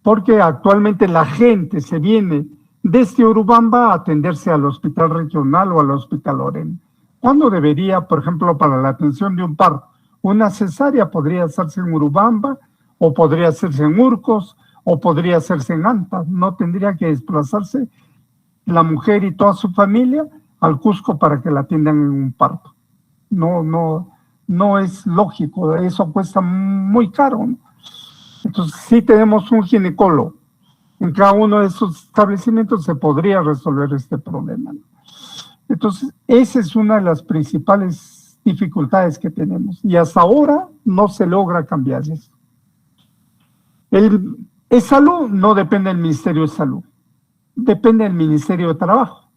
Porque actualmente la gente se viene desde Urubamba a atenderse al hospital regional o al hospital Lorena. Cuando debería, por ejemplo, para la atención de un parto, una cesárea podría hacerse en Urubamba, o podría hacerse en Urcos, o podría hacerse en Anta. No tendría que desplazarse la mujer y toda su familia al Cusco para que la atiendan en un parto. No es lógico, eso cuesta muy caro, ¿no? Entonces, si tenemos un ginecólogo en cada uno de esos establecimientos, se podría resolver este problema, ¿no? Entonces, esa es una de las principales dificultades que tenemos. Y hasta ahora no se logra cambiar eso. El salud no depende del Ministerio de Salud, depende del Ministerio de Trabajo.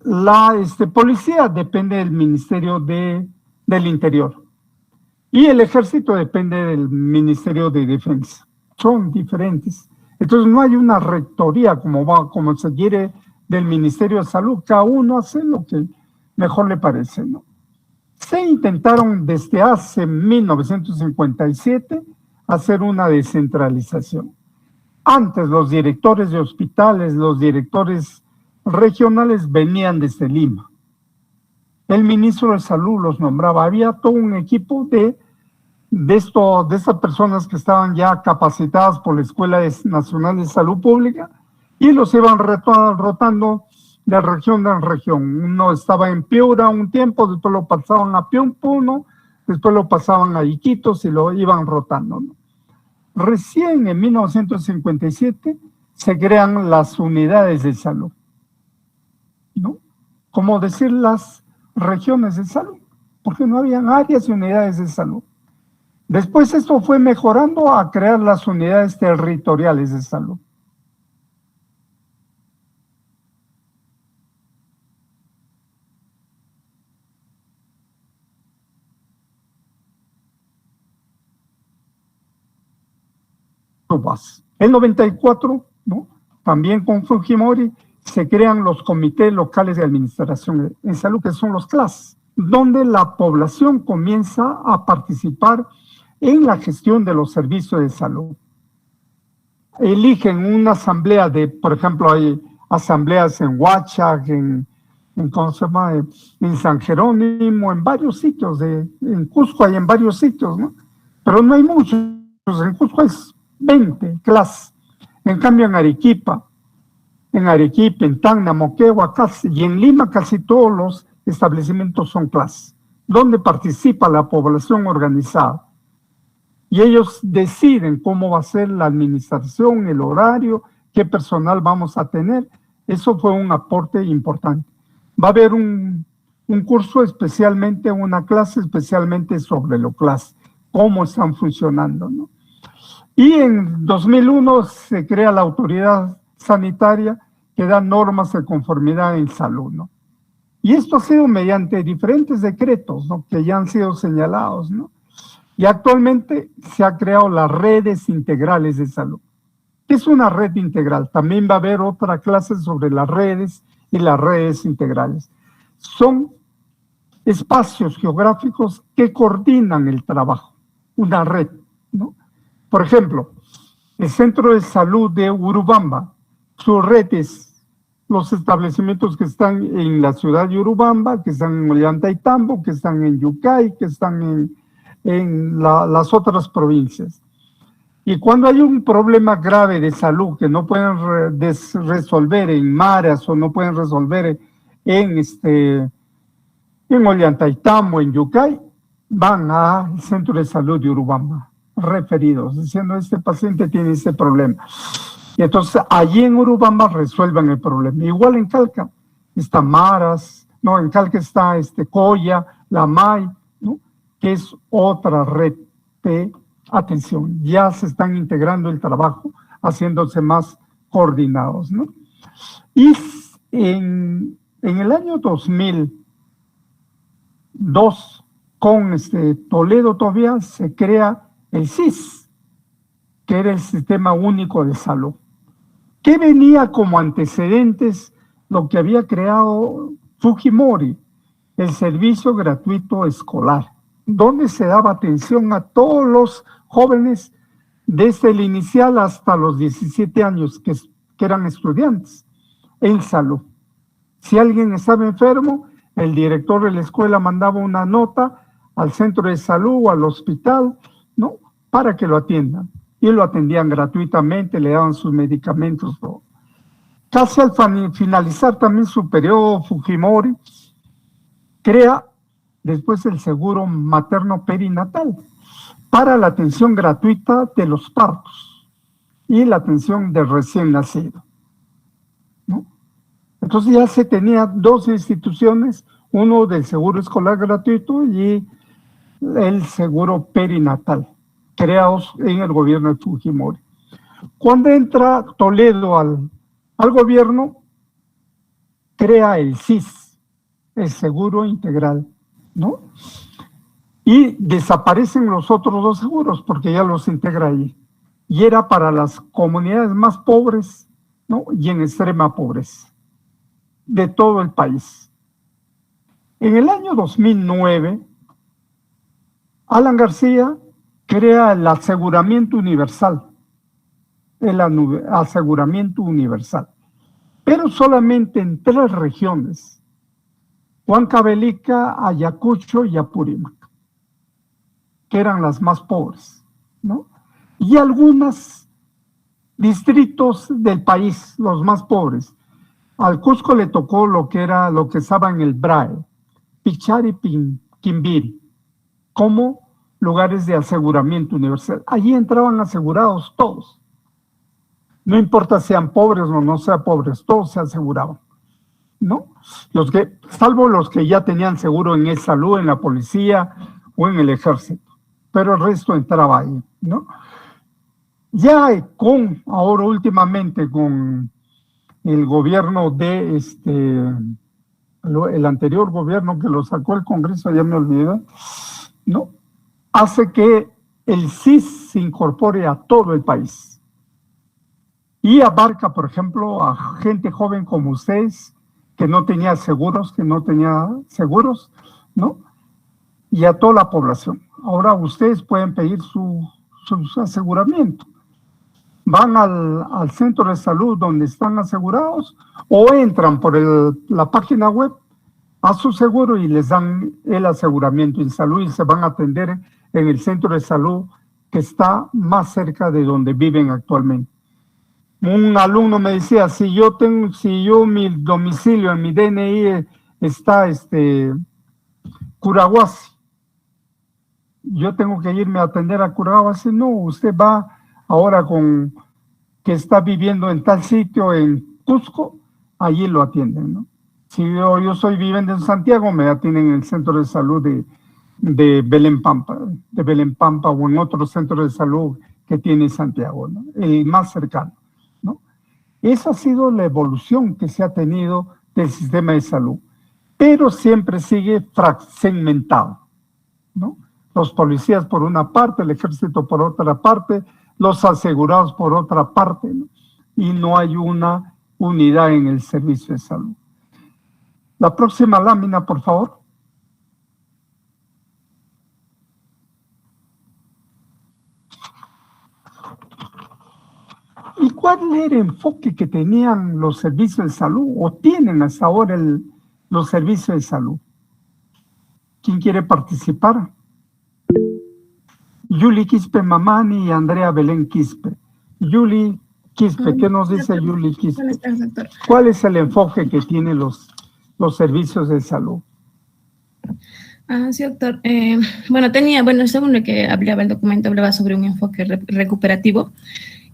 La policía depende del Ministerio del Interior. Y el Ejército depende del Ministerio de Defensa. Son diferentes. Entonces no hay una rectoría como se quiere del Ministerio de Salud. Cada uno hace lo que mejor le parece, ¿no? Se intentaron desde hace 1957 hacer una descentralización. Antes los directores de hospitales, los directores regionales venían desde Lima. El ministro de Salud los nombraba. Había todo un equipo de estas personas que estaban ya capacitadas por la Escuela Nacional de Salud Pública y los iban rotando de región en región. Uno estaba en Piura un tiempo, después lo pasaban a Piumpuno, después lo pasaban a Iquitos y lo iban rotando, ¿no? Recién en 1957 se crean las unidades de salud, ¿no? Como decir las regiones de salud, porque no habían áreas y unidades de salud. Después esto fue mejorando a crear las unidades territoriales de salud. En 94, ¿no? También con Fujimori, se crean los comités locales de administración en salud, que son los CLAS, donde la población comienza a participar en la gestión de los servicios de salud. Eligen una asamblea por ejemplo, hay asambleas en Huachac, en San Jerónimo, en varios sitios, en Cusco hay en varios sitios, ¿no? Pero no hay muchos, en Cusco hay 20 CLAS. En cambio en Arequipa, en Tacna, Moquegua, y en Lima casi todos los establecimientos son CLAS, donde participa la población organizada. Y ellos deciden cómo va a ser la administración, el horario, qué personal vamos a tener. Eso fue un aporte importante. Va a haber un curso especialmente, una clase especialmente sobre los CLAS, cómo están funcionando, ¿no? Y en 2001 se crea la autoridad sanitaria que da normas de conformidad en salud, ¿no? Y esto ha sido mediante diferentes decretos, ¿no? Que ya han sido señalados, ¿no? Y actualmente se ha creado las redes integrales de salud. ¿Qué es una red integral? También va a haber otra clase sobre las redes y las redes integrales. Son espacios geográficos que coordinan el trabajo, una red, ¿no? Por ejemplo, el Centro de Salud de Urubamba, su red es los establecimientos que están en la ciudad de Urubamba, que están en Ollantaytambo, que están en Yucay, que están en las otras provincias. Y cuando hay un problema grave de salud que no pueden resolver en Maras o no pueden resolver en Ollantaytambo, en Yucay, van al centro de salud de Urubamba, referidos, diciendo este paciente tiene este problema. Y entonces allí en Urubamba resuelven el problema. Igual en Calca está Maras, no, en Calca está Coya, La May, ¿no? Que es otra red de atención. Ya se están integrando el trabajo, haciéndose más coordinados, ¿no? Y en el año 2002, con Toledo todavía se crea el SIS, que era el Sistema Único de Salud, que venía como antecedentes lo que había creado Fujimori, el Servicio Gratuito Escolar, donde se daba atención a todos los jóvenes desde el inicial hasta los 17 años que eran estudiantes en salud. Si alguien estaba enfermo, el director de la escuela mandaba una nota al centro de salud o al hospital, ¿no? Para que lo atiendan. Y lo atendían gratuitamente, le daban sus medicamentos. ¿No? Casi al finalizar también su periodo, Fujimori crea después el seguro materno perinatal para la atención gratuita de los partos y la atención del recién nacido, ¿no? Entonces ya se tenía dos instituciones, uno del seguro escolar gratuito y el seguro perinatal, creados en el gobierno de Fujimori. Cuando entra Toledo al gobierno, crea el SIS, el Seguro Integral, ¿no? Y desaparecen los otros dos seguros porque ya los integra ahí. Y era para las comunidades más pobres, ¿no? Y en extrema pobreza de todo el país. En el año 2009, Alan García crea el aseguramiento universal, pero solamente en 3 regiones: Huancavelica, Ayacucho y Apurímac, que eran las más pobres, ¿no? Y algunos distritos del país, los más pobres. Al Cusco le tocó lo que estaba en el BRAE, Pichari y Quimbiri, como lugares de aseguramiento universal. Allí entraban asegurados todos. No importa sean pobres o no sean pobres, todos se aseguraban, ¿no? Salvo los que ya tenían seguro en el salud, en la policía o en el ejército, pero el resto entraba ahí, ¿no? Ya ahora últimamente con el gobierno de el anterior gobierno que lo sacó el Congreso, ya me olvidé, ¿no? Hace que el SIS se incorpore a todo el país y abarca, por ejemplo, a gente joven como ustedes que no tenía seguros, ¿no? Y a toda la población. Ahora ustedes pueden pedir su aseguramiento. Van al centro de salud donde están asegurados o entran por la página web a su seguro y les dan el aseguramiento en salud y se van a atender en el centro de salud que está más cerca de donde viven actualmente. Un alumno me decía, si yo mi domicilio en mi DNI está Curahuasi, yo tengo que irme a atender a Curahuasi. No, usted va ahora que está viviendo en tal sitio en Cusco, allí lo atienden, ¿no? Si yo estoy viviendo en Santiago, me atienden en el centro de salud de Belén Pampa o en otro centro de salud que tiene Santiago, ¿no? El más cercano, ¿no? Esa ha sido la evolución que se ha tenido del sistema de salud, pero siempre sigue segmentado, ¿no? Los policías por una parte, el ejército por otra parte, los asegurados por otra parte, ¿no? Y no hay una unidad en el servicio de salud. La próxima lámina, por favor. ¿Y ¿cuál era el enfoque que tenían los servicios de salud o tienen hasta ahora los servicios de salud? ¿Quién quiere participar? Yuli Quispe Mamani y Andrea Belén Quispe. Yuli Quispe, ¿qué nos dice Yuli Quispe? ¿Cuál es el enfoque que tienen los servicios de salud? Sí, doctor. Según lo que hablaba el documento, hablaba sobre un enfoque recuperativo.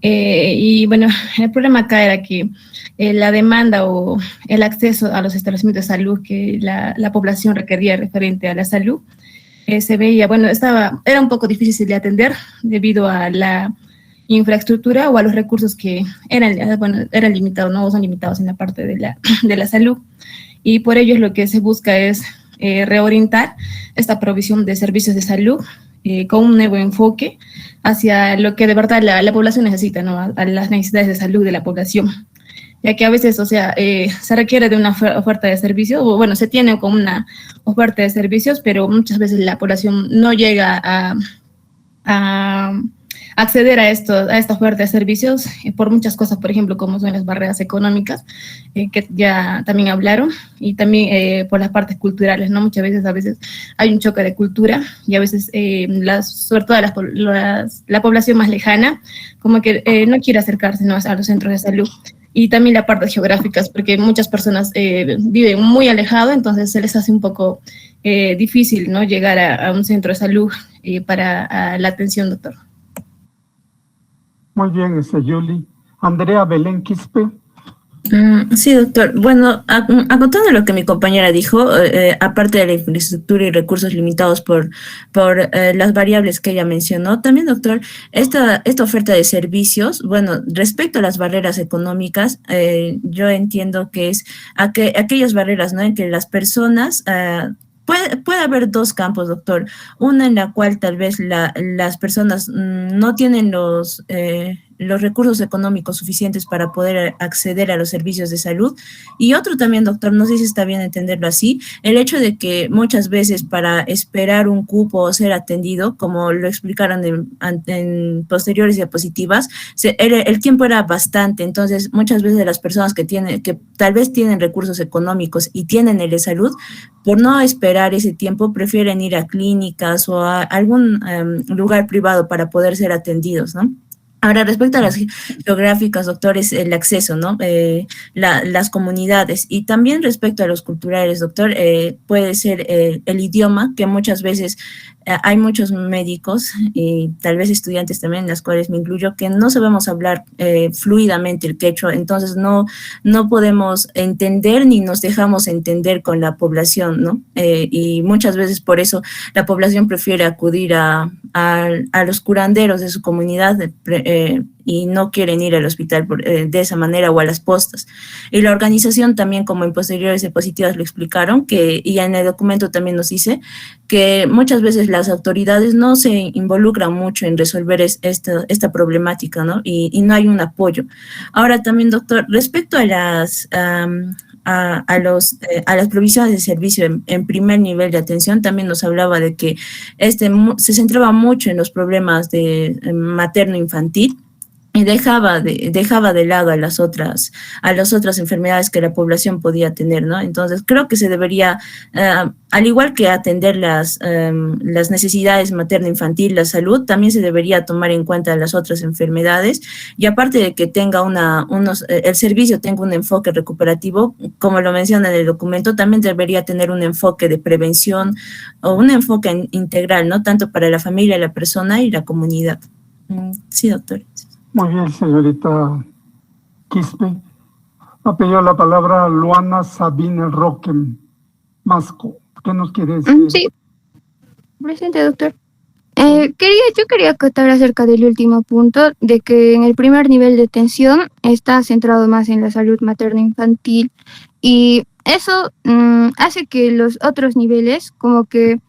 Y bueno, el problema acá era que la demanda o el acceso a los establecimientos de salud que la población requería referente a la salud, se veía, era un poco difícil de atender debido a la infraestructura o a los recursos que eran limitados, ¿no? O son limitados en la parte de la salud. Y por ello lo que se busca es reorientar esta provisión de servicios de salud con un nuevo enfoque hacia lo que de verdad la población necesita, ¿no? A las necesidades de salud de la población. Ya que a veces, se requiere de una oferta de servicios, o se tiene como una oferta de servicios, pero muchas veces la población no llega a acceder a esta oferta de servicios por muchas cosas, por ejemplo, como son las barreras económicas, que ya también hablaron, y también por las partes culturales, ¿no? Muchas veces, hay un choque de cultura, y a veces, sobre todo la población más lejana, como que no quiere acercarse, ¿no? A los centros de salud. Y también la parte geográfica, porque muchas personas viven muy alejado, entonces se les hace un poco difícil, ¿no? Llegar a un centro de salud para la atención, doctor. Muy bien, Yuli. Andrea Belén Quispe. Sí, doctor. Bueno, acontando lo que mi compañera dijo, aparte de la infraestructura y recursos limitados por las variables que ella mencionó, también, doctor, esta oferta de servicios, respecto a las barreras económicas, yo entiendo que es aquellas barreras, ¿no?, en que las personas... Puede haber dos campos, doctor. Una en la cual tal vez las personas no tienen los recursos económicos suficientes para poder acceder a los servicios de salud. Y otro también, doctor, no sé si está bien entenderlo así, el hecho de que muchas veces para esperar un cupo o ser atendido, como lo explicaron en posteriores diapositivas, el tiempo era bastante. Entonces, muchas veces las personas que tal vez tienen recursos económicos y tienen el de salud, por no esperar ese tiempo, prefieren ir a clínicas o a algún lugar privado para poder ser atendidos, ¿no? Ahora, respecto a las geográficas, doctor, es el acceso, ¿no? Las comunidades. Y también respecto a los culturales, doctor, puede ser el idioma, que muchas veces hay muchos médicos y tal vez estudiantes también, en las cuales me incluyo, que no sabemos hablar fluidamente el quechua, entonces no podemos entender ni nos dejamos entender con la población, ¿no? Y muchas veces por eso la población prefiere acudir a los curanderos de su comunidad y no quieren ir al hospital de esa manera o a las postas. Y la organización también, como en posteriores diapositivas lo explicaron, y en el documento también nos dice que muchas veces las autoridades no se involucran mucho en resolver esta problemática, ¿no? Y no hay un apoyo. Ahora también, doctor, respecto a las provisiones de servicio en primer nivel de atención, también nos hablaba de que se centraba mucho en los problemas de materno-infantil y dejaba de lado a las otras enfermedades que la población podía tener, ¿no? Entonces, creo que se debería, al igual que atender las necesidades materno-infantil, la salud, también se debería tomar en cuenta las otras enfermedades, y aparte de que tenga el servicio tenga un enfoque recuperativo, como lo menciona en el documento, también debería tener un enfoque de prevención o un enfoque integral, ¿no? Tanto para la familia, la persona y la comunidad. Sí, doctor. Muy bien, señorita Quispe. Ha pedido la palabra Luana Sabine Roque Masco. ¿Qué nos quiere decir? Sí, presente, doctor. Yo quería acotar acerca del último punto, de que en el primer nivel de atención está centrado más en la salud materno-infantil, y eso hace que los otros niveles como que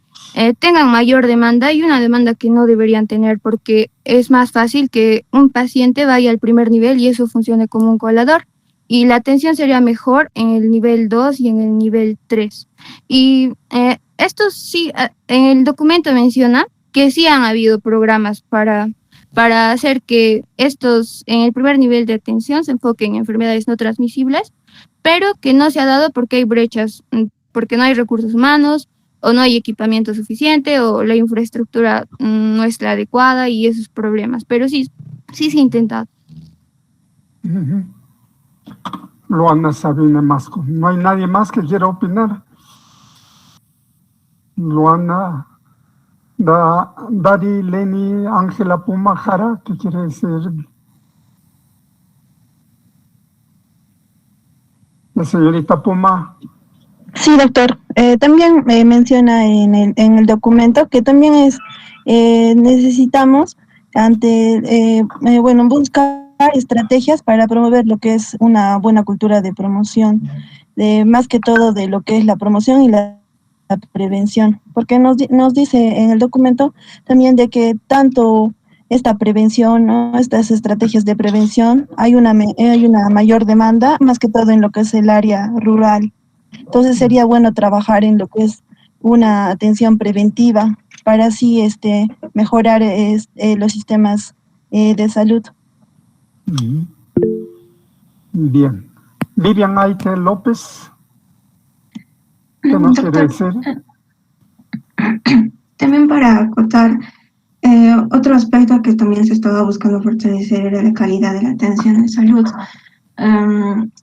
tengan mayor demanda, y una demanda que no deberían tener, porque es más fácil que un paciente vaya al primer nivel y eso funcione como un colador, y la atención sería mejor en el nivel 2 y en el nivel 3. Y esto sí, en el documento menciona que sí han habido programas para para hacer que estos en el primer nivel de atención se enfoquen en enfermedades no transmisibles, pero que no se ha dado porque hay brechas, porque no hay recursos humanos, o no hay equipamiento suficiente, o la infraestructura no es la adecuada y esos problemas. Pero sí se ha intentado. Luana Sabine Masco. ¿No hay nadie más que quiera opinar? Luana, Dari, Leni, Ángela Puma, Jara, ¿qué quiere decir? La señorita Puma. Sí, doctor. También menciona en el documento que también necesitamos buscar estrategias para promover lo que es una buena cultura de promoción, más que todo de lo que es la promoción y la prevención, porque nos dice en el documento también de que tanto esta prevención, ¿no?, estas estrategias de prevención, hay una mayor demanda, más que todo en lo que es el área rural. Entonces sería bueno trabajar en lo que es una atención preventiva para así mejorar los sistemas de salud. Bien. Vivian Aite López, ¿qué nos quiere decir? También para acotar, otro aspecto que también se estaba buscando fortalecer era la calidad de la atención en salud.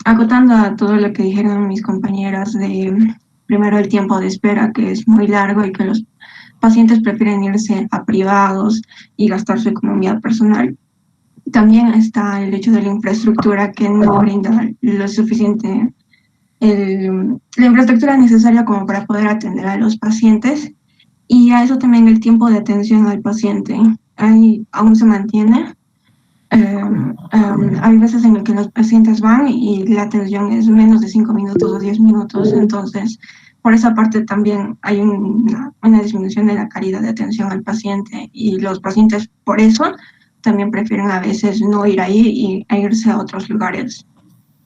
Acotando a todo lo que dijeron mis compañeras de primero el tiempo de espera, que es muy largo y que los pacientes prefieren irse a privados y gastar su economía personal. También está el hecho de la infraestructura que no brinda lo suficiente, la infraestructura necesaria como para poder atender a los pacientes, y a eso también el tiempo de atención al paciente aún se mantiene. Hay veces en el que los pacientes van y la atención es menos de 5 minutos o 10 minutos, entonces por esa parte también hay una disminución de la calidad de atención al paciente, y los pacientes por eso también prefieren a veces no ir ahí y irse a otros lugares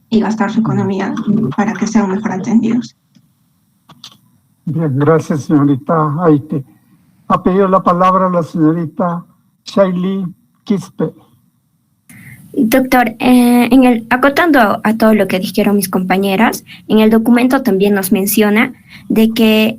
y gastar su economía para que sean mejor atendidos. Bien, gracias, señorita Aite. Ha pedido la palabra la señorita Shaili Quispe. Doctor, acotando a todo lo que dijeron mis compañeras, en el documento también nos menciona de que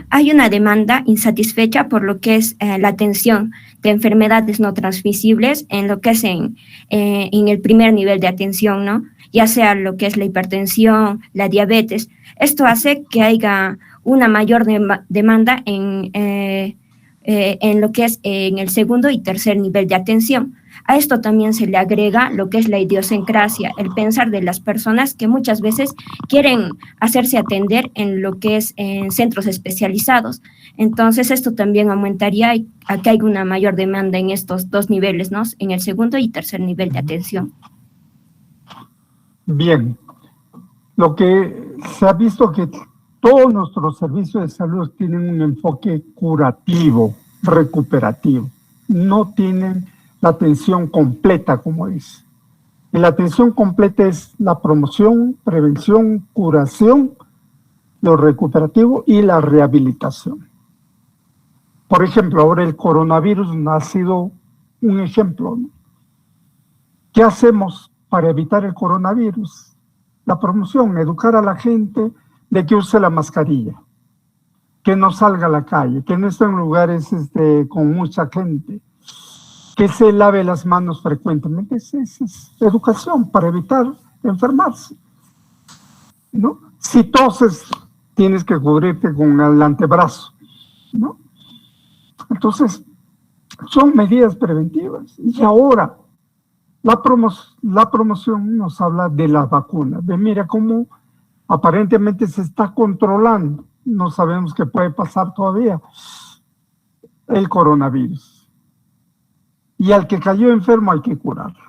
hay una demanda insatisfecha por lo que es la atención de enfermedades no transmisibles en lo que es en el primer nivel de atención, ¿no? Ya sea lo que es la hipertensión, la diabetes. Esto hace que haya una mayor demanda en lo que es en el segundo y tercer nivel de atención. A esto también se le agrega lo que es la idiosincrasia, el pensar de las personas que muchas veces quieren hacerse atender en lo que es en centros especializados. Entonces esto también aumentaría a que haya una mayor demanda en estos dos niveles, ¿no? En el segundo y tercer nivel de atención. Bien, lo que se ha visto que todos nuestros servicios de salud tienen un enfoque curativo, recuperativo, no tienen la atención completa, como es. Y la atención completa es la promoción, prevención, curación, lo recuperativo y la rehabilitación. Por ejemplo, ahora el coronavirus ha sido un ejemplo, ¿no? ¿Qué hacemos para evitar el coronavirus? La promoción, educar a la gente de que use la mascarilla, que no salga a la calle, que no esté en lugares con mucha gente, que se lave las manos frecuentemente. Es educación para evitar enfermarse, ¿no? Si toses, tienes que cubrirte con el antebrazo, ¿no? Entonces, son medidas preventivas. Y ahora, la promoción nos habla de las vacunas, de mira cómo aparentemente se está controlando, no sabemos qué puede pasar todavía, el coronavirus. Y al que cayó enfermo hay que curarlo.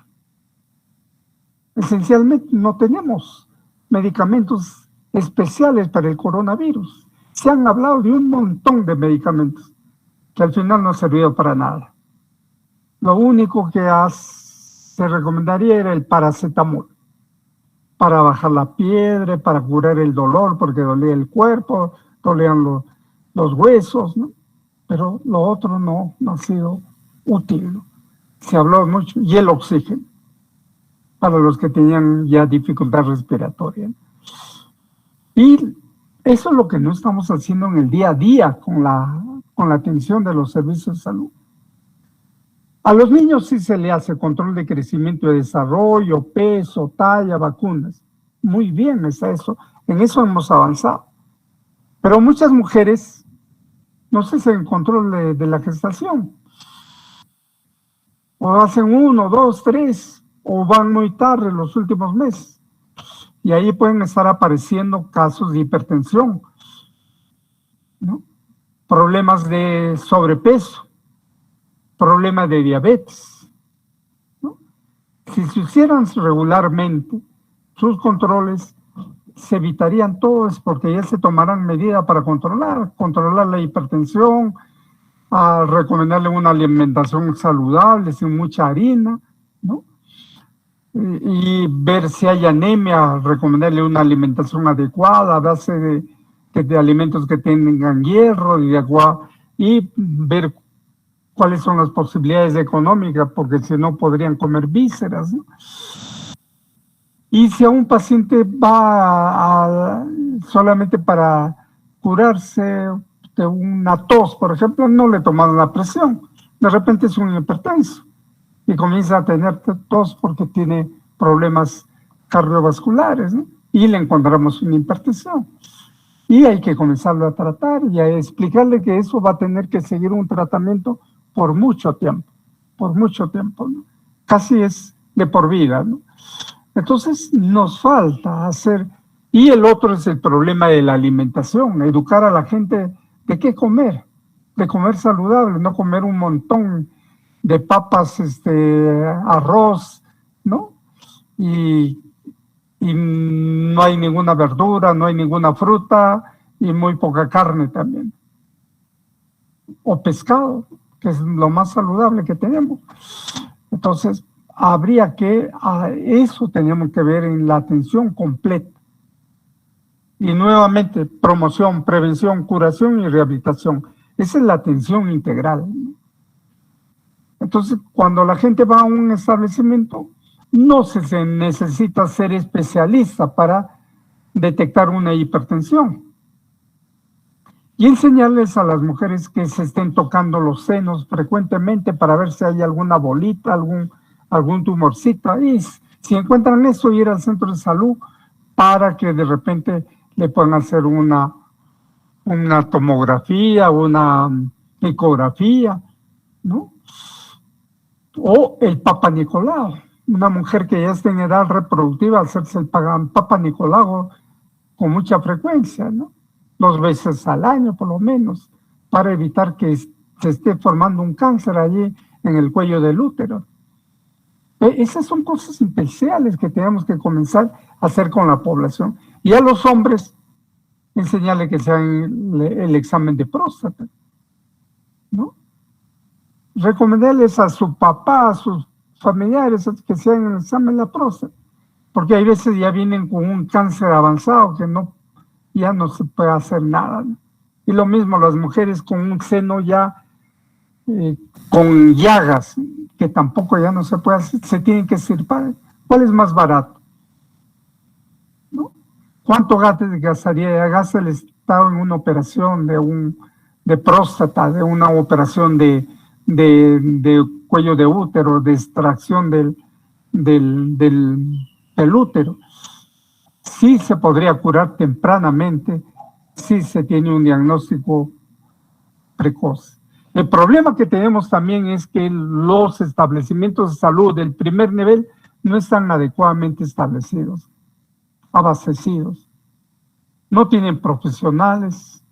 Esencialmente no tenemos medicamentos especiales para el coronavirus. Se han hablado de un montón de medicamentos que al final no han servido para nada. Lo único que se recomendaría era el paracetamol, para bajar la fiebre, para curar el dolor, porque dolía el cuerpo, dolían los huesos, ¿no? Pero lo otro no ha sido útil, ¿no? se habló mucho, y el oxígeno, para los que tenían ya dificultad respiratoria. Y eso es lo que no estamos haciendo en el día a día con la atención de los servicios de salud. A los niños sí se le hace control de crecimiento y desarrollo, peso, talla, vacunas. Muy bien, está eso. En eso hemos avanzado. Pero muchas mujeres no se hacen control de la gestación. O hacen 1, 2, 3, o van muy tarde los últimos meses. Y ahí pueden estar apareciendo casos de hipertensión, ¿no? Problemas de sobrepeso, problemas de diabetes, ¿no? Si se hicieran regularmente sus controles, se evitarían todos, porque ya se tomarán medidas para controlar la hipertensión, a recomendarle una alimentación saludable, sin mucha harina, ¿no? Y ver si hay anemia, recomendarle una alimentación adecuada a base de alimentos que tengan hierro y agua, y ver cuáles son las posibilidades económicas, porque si no podrían comer vísceras, ¿no? Y si a un paciente va solamente para curarse de una tos, por ejemplo, no le toman la presión, de repente es un hipertenso y comienza a tener tos porque tiene problemas cardiovasculares, ¿no? Y le encontramos una hipertensión. Y hay que comenzarlo a tratar y a explicarle que eso va a tener que seguir un tratamiento por mucho tiempo, ¿no? Casi es de por vida, ¿no? Entonces nos falta hacer, y el otro es el problema de la alimentación, educar a la gente de qué comer, de comer saludable, no comer un montón de papas, arroz, ¿no? Y no hay ninguna verdura, no hay ninguna fruta y muy poca carne también. O pescado, que es lo más saludable que tenemos. Entonces, habría que, eso teníamos que ver en la atención completa. Y nuevamente, promoción, prevención, curación y rehabilitación. Esa es la atención integral, ¿no? Entonces, cuando la gente va a un establecimiento, no se necesita ser especialista para detectar una hipertensión. Y enseñarles a las mujeres que se estén tocando los senos frecuentemente para ver si hay alguna bolita, algún tumorcito. Y si encuentran eso, ir al centro de salud para que de repente le puedan hacer una tomografía, una ecografía, ¿no? O el Papa Nicolau. Una mujer que ya está en edad reproductiva, hacerse el Papa Nicolau con mucha frecuencia, ¿no? 2 veces al año por lo menos, para evitar que se esté formando un cáncer allí en el cuello del útero. Esas son cosas especiales que tenemos que comenzar a hacer con la población. Y a los hombres, enseñarle que se hagan el examen de próstata, ¿no? Recomendarles a su papá, a sus familiares, que se hagan el examen de la próstata, porque hay veces ya vienen con un cáncer avanzado que ya no se puede hacer nada, ¿no? Y lo mismo las mujeres con un seno ya con llagas, que tampoco ya no se puede hacer, se tienen que extirpar. ¿Cuál es más barato? ¿No? ¿Cuánto gasta el Estado en una operación de próstata, de una operación de cuello de útero, de extracción del útero? Sí se podría curar tempranamente si se tiene un diagnóstico precoz. El problema que tenemos también es que los establecimientos de salud del primer nivel no están adecuadamente establecidos, abastecidos. No tienen profesionales,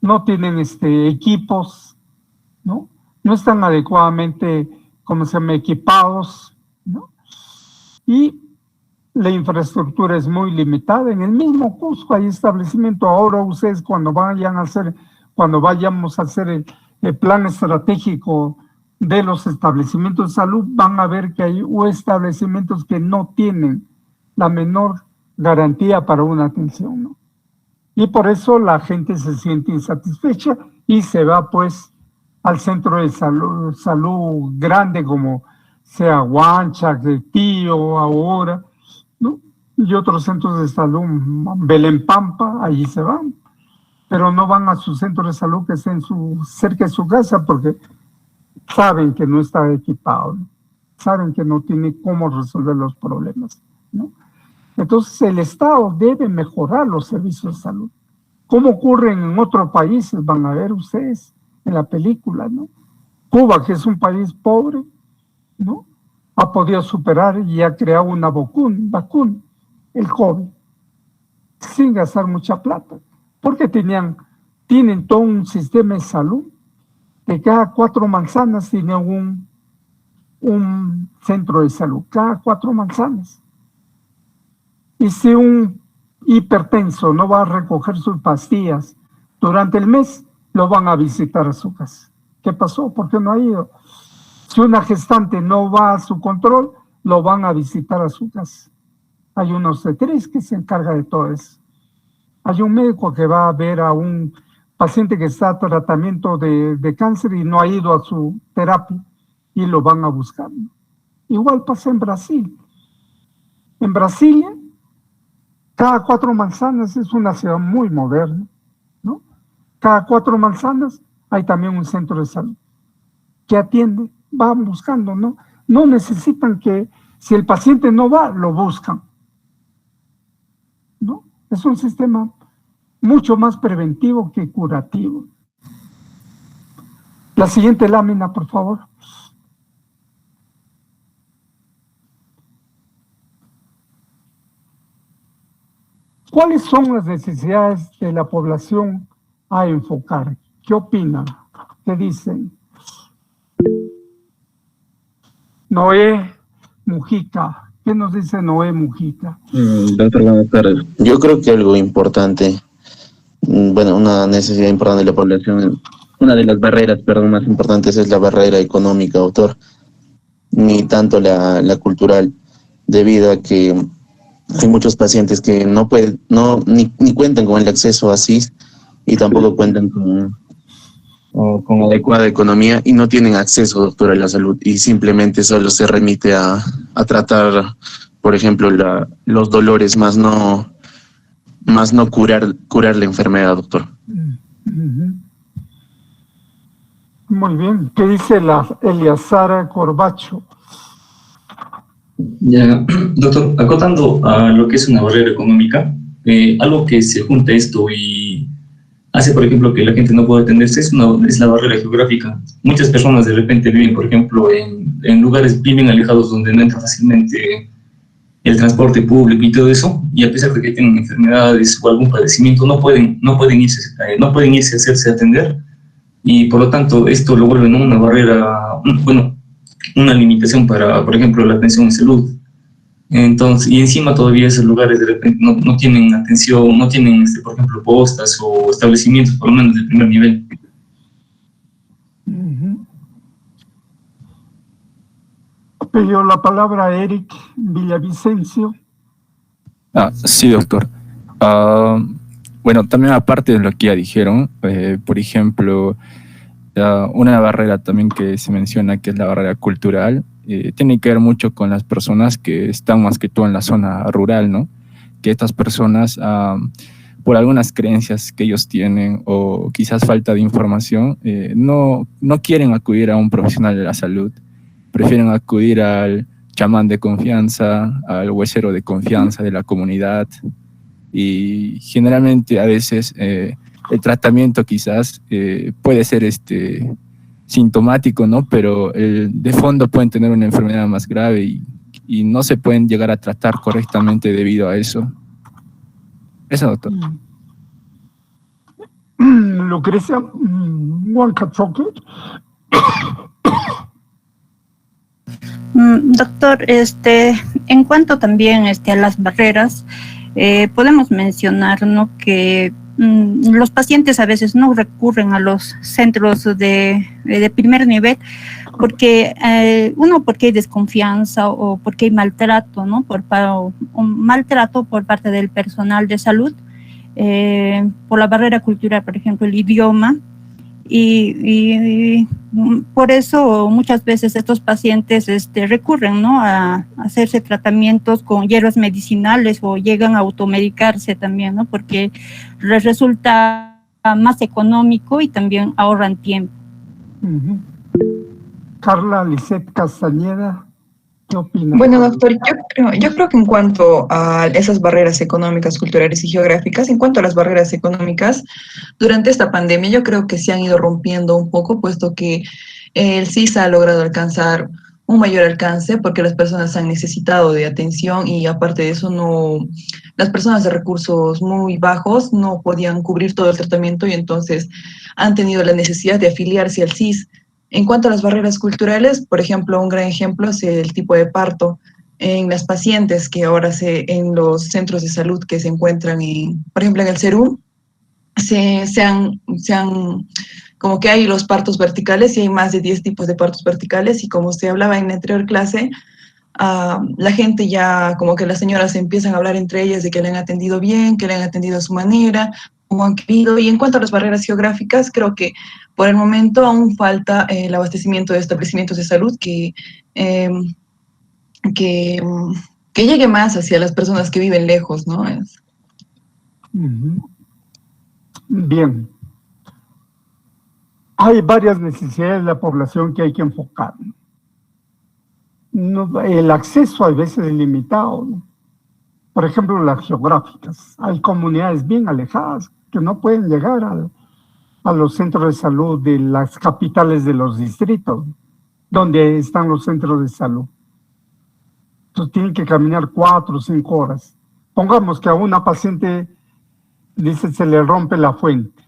no tienen equipos, ¿no? No están adecuadamente, equipados, ¿no? Y la infraestructura es muy limitada. En el mismo Cusco hay establecimiento. Ahora ustedes cuando vayamos a hacer el plan estratégico de los establecimientos de salud, van a ver que hay establecimientos que no tienen la menor garantía para una atención, ¿no? Y por eso la gente se siente insatisfecha y se va pues al centro de salud grande como sea Huanchac, de Tío, ahora, ¿no? Y otros centros de salud, Belén Pampa, allí se van. Pero no van a su centro de salud que esté cerca de su casa porque saben que no está equipado, ¿no? Saben que no tiene cómo resolver los problemas, ¿no? Entonces el Estado debe mejorar los servicios de salud. ¿Cómo ocurren en otros países? Van a ver ustedes en la película, ¿no? Cuba, que es un país pobre, ¿no? Ha podido superar y ha creado una vacuna, el COVID, sin gastar mucha plata, porque tienen todo un sistema de salud que cada 4 manzanas tiene un centro de salud, cada 4 manzanas. Y si un hipertenso no va a recoger sus pastillas durante el mes, lo van a visitar a su casa. ¿Qué pasó? ¿Por qué no ha ido? Si una gestante no va a su control, lo van a visitar a su casa. Hay un obstetriz que se encarga de todo eso. Hay un médico que va a ver a un paciente que está en tratamiento de cáncer y no ha ido a su terapia y lo van a buscar, ¿no? Igual pasa en Brasil. En Brasilia, cada 4 manzanas es una ciudad muy moderna, ¿no? Cada 4 manzanas hay también un centro de salud que atiende, van buscando, ¿no? No necesitan que, si el paciente no va, lo buscan, ¿no? Es un sistema mucho más preventivo que curativo. La siguiente lámina, por favor. ¿Cuáles son las necesidades de la población a enfocar? ¿Qué opinan? ¿Qué dicen? Noé Mujica. ¿Qué nos dice Noé Mujica? Doctor, buenas tardes. Yo creo que algo importante, bueno, una necesidad importante de la población, una de las barreras, más importantes es la barrera económica, doctor, ni tanto la cultural, debido a que hay muchos pacientes que no pueden, ni cuentan con el acceso a SIS y tampoco cuentan con adecuada economía y no tienen acceso, doctor, a la salud y simplemente solo se remite a tratar, por ejemplo, los dolores, más no curar la enfermedad, doctor. Muy bien. ¿Qué dice la Eliazara Corbacho? Ya, doctor, acotando a lo que es una barrera económica, algo que se junta a esto y hace, por ejemplo, que la gente no pueda atenderse es la barrera geográfica. Muchas personas de repente viven, por ejemplo, en lugares bien alejados donde no entra fácilmente el transporte público y todo eso, y a pesar de que tienen enfermedades o algún padecimiento, no pueden irse a hacerse atender, y por lo tanto esto lo vuelve una barrera, bueno, una limitación para, por ejemplo, la atención en salud. Entonces, y encima todavía esos lugares de repente no tienen atención, no tienen, por ejemplo, postas o establecimientos, por lo menos de primer nivel. Pidió la palabra Eric Villavicencio. Sí, doctor. Bueno, también aparte de lo que ya dijeron, por ejemplo, una barrera también que se menciona, que es la barrera cultural, tiene que ver mucho con las personas que están más que todo en la zona rural, ¿no? Que estas personas, por algunas creencias que ellos tienen o quizás falta de información, no quieren acudir a un profesional de la salud, prefieren acudir al chamán de confianza, al huesero de confianza de la comunidad, y generalmente a veces el tratamiento quizás puede ser sintomático, ¿no? Pero de fondo pueden tener una enfermedad más grave y no se pueden llegar a tratar correctamente debido a eso. Eso, doctor. Lucrecia Huancachoque. Doctor, en cuanto también a las barreras, podemos mencionar, ¿no?, que los pacientes a veces no recurren a los centros de primer nivel porque porque hay desconfianza o porque hay maltrato, ¿no?, maltrato por parte del personal de salud, por la barrera cultural, por ejemplo, el idioma, y por eso muchas veces estos pacientes recurren, ¿no?, a hacerse tratamientos con hierbas medicinales o llegan a automedicarse también, ¿no?, porque les resulta más económico y también ahorran tiempo. Carla Lisset Castañeda, ¿qué opinas? Bueno, doctor, yo creo que en cuanto a esas barreras económicas, culturales y geográficas, en cuanto a las barreras económicas, durante esta pandemia yo creo que se han ido rompiendo un poco, puesto que el CIS ha logrado alcanzar un mayor alcance porque las personas han necesitado de atención y aparte de eso las personas de recursos muy bajos no podían cubrir todo el tratamiento y entonces han tenido la necesidad de afiliarse al CIS. En cuanto a las barreras culturales, por ejemplo, un gran ejemplo es el tipo de parto en las pacientes que ahora en los centros de salud que se encuentran, por ejemplo, en el CERUM, como que hay los partos verticales y hay más de 10 tipos de partos verticales y como se hablaba en la anterior clase, la gente ya, como que las señoras empiezan a hablar entre ellas de que le han atendido bien, que le han atendido a su manera, como han querido. Y en cuanto a las barreras geográficas, creo que por el momento aún falta el abastecimiento de establecimientos de salud que llegue más hacia las personas que viven lejos, ¿no? Bien. Hay varias necesidades de la población que hay que enfocar. El acceso a veces es limitado, ¿no? Por ejemplo, las geográficas. Hay comunidades bien alejadas que no pueden llegar a los centros de salud de las capitales de los distritos, donde están los centros de salud. Entonces tienen que caminar 4 o 5 horas. Pongamos que a una paciente, dice, se le rompe la fuente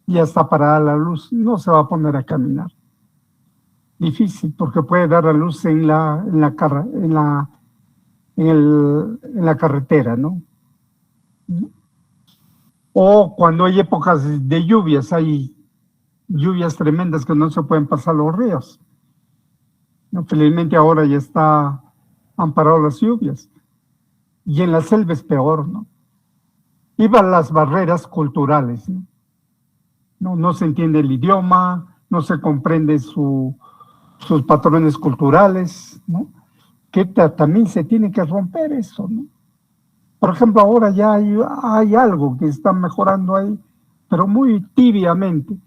y ya está parada la luz, no se va a poner a caminar. Difícil, porque puede dar a luz en la carretera, ¿no? O cuando hay épocas de lluvias, hay lluvias tremendas que no se pueden pasar los ríos. ¿No? Felizmente ahora ya han parado las lluvias. Y en la selva es peor, ¿no? Iban las barreras culturales, ¿no? No se entiende el idioma, no se comprende sus patrones culturales, ¿no? Que también se tiene que romper eso, ¿no? Por ejemplo, ahora ya hay algo que está mejorando ahí, pero muy tibiamente.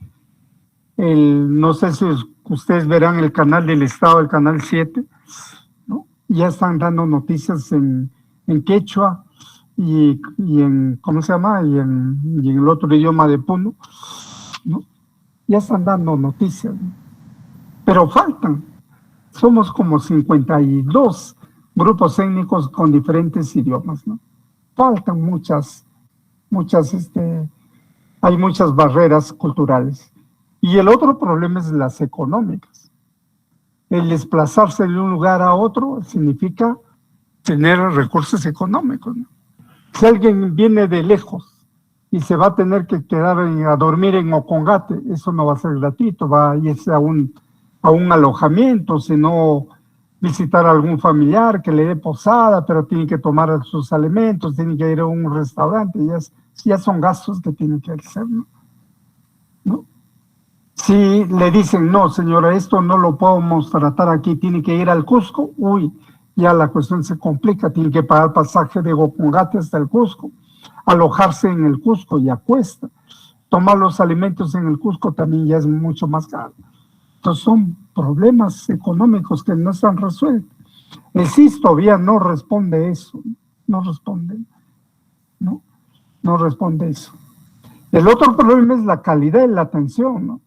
No sé si ustedes verán el canal del Estado, el canal 7, ¿no? Ya están dando noticias en quechua y en, ¿cómo se llama? Y en el otro idioma de Puno, ¿no? Ya están dando noticias, ¿no? Pero faltan. Somos como 52 grupos étnicos con diferentes idiomas, ¿no? Faltan hay muchas barreras culturales. Y el otro problema es las económicas. El desplazarse de un lugar a otro significa tener recursos económicos, ¿no? Si alguien viene de lejos y se va a tener que quedar a dormir en Ocongate, eso no va a ser gratuito, va a irse a un alojamiento, sino visitar a algún familiar que le dé posada, pero tiene que tomar sus alimentos, tiene que ir a un restaurante, ya son gastos que tiene que hacer, ¿no? Si le dicen, no, señora, esto no lo podemos tratar aquí, tiene que ir al Cusco, ya la cuestión se complica, tiene que pagar pasaje de Ocongate hasta el Cusco, alojarse en el Cusco ya cuesta, tomar los alimentos en el Cusco también ya es mucho más caro. Entonces son problemas económicos que no están resueltos. El CIS todavía no responde eso, no responde eso. El otro problema es la calidad de la atención, ¿no?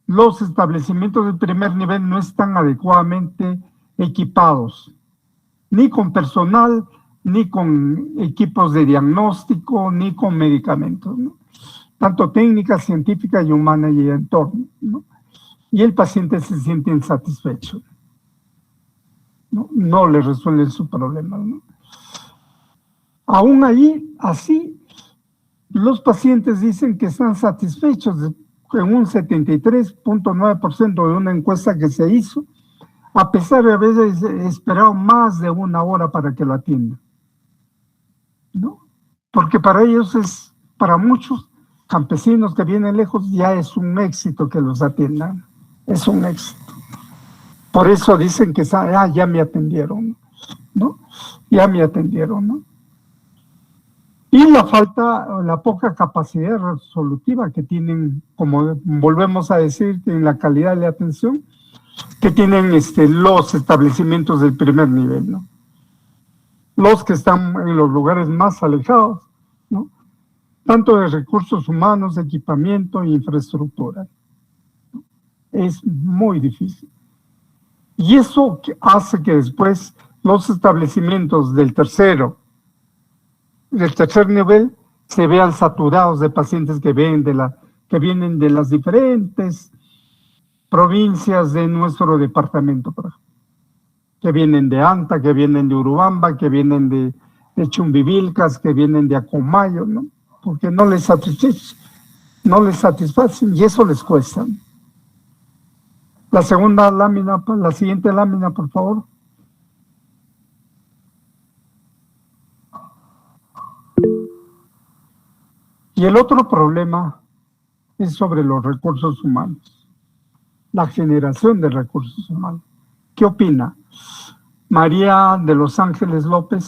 Los establecimientos de primer nivel no están adecuadamente equipados, ni con personal, ni con equipos de diagnóstico, ni con medicamentos, ¿no? Tanto técnica, científica y humana y entorno, ¿no? Y el paciente se siente insatisfecho, no le resuelven su problema, ¿no? Aún ahí, así, los pacientes dicen que están satisfechos en un 73.9% de una encuesta que se hizo, a pesar de haber esperado más de 1 hora para que lo atiendan, ¿no? Porque para ellos para muchos, campesinos que vienen lejos, ya es un éxito que los atiendan. Es un éxito. Por eso dicen que ya me atendieron, ¿no? Ya me atendieron, ¿no? Y la poca capacidad resolutiva que tienen, como volvemos a decir, en la calidad de atención, que tienen los establecimientos del primer nivel, ¿no? Los que están en los lugares más alejados, ¿no? Tanto de recursos humanos, equipamiento e infraestructura. Es muy difícil. Y eso hace que después los establecimientos del tercer nivel se vean saturados de pacientes que vienen de las diferentes provincias de nuestro departamento, por ejemplo. Que vienen de Anta, que vienen de Urubamba, que vienen de Chumbivilcas, que vienen de Acomayo, ¿no? Porque no les satisfacen y eso les cuesta. La siguiente lámina, por favor. Y el otro problema es sobre los recursos humanos, la generación de recursos humanos. ¿Qué opina María de Los Ángeles López?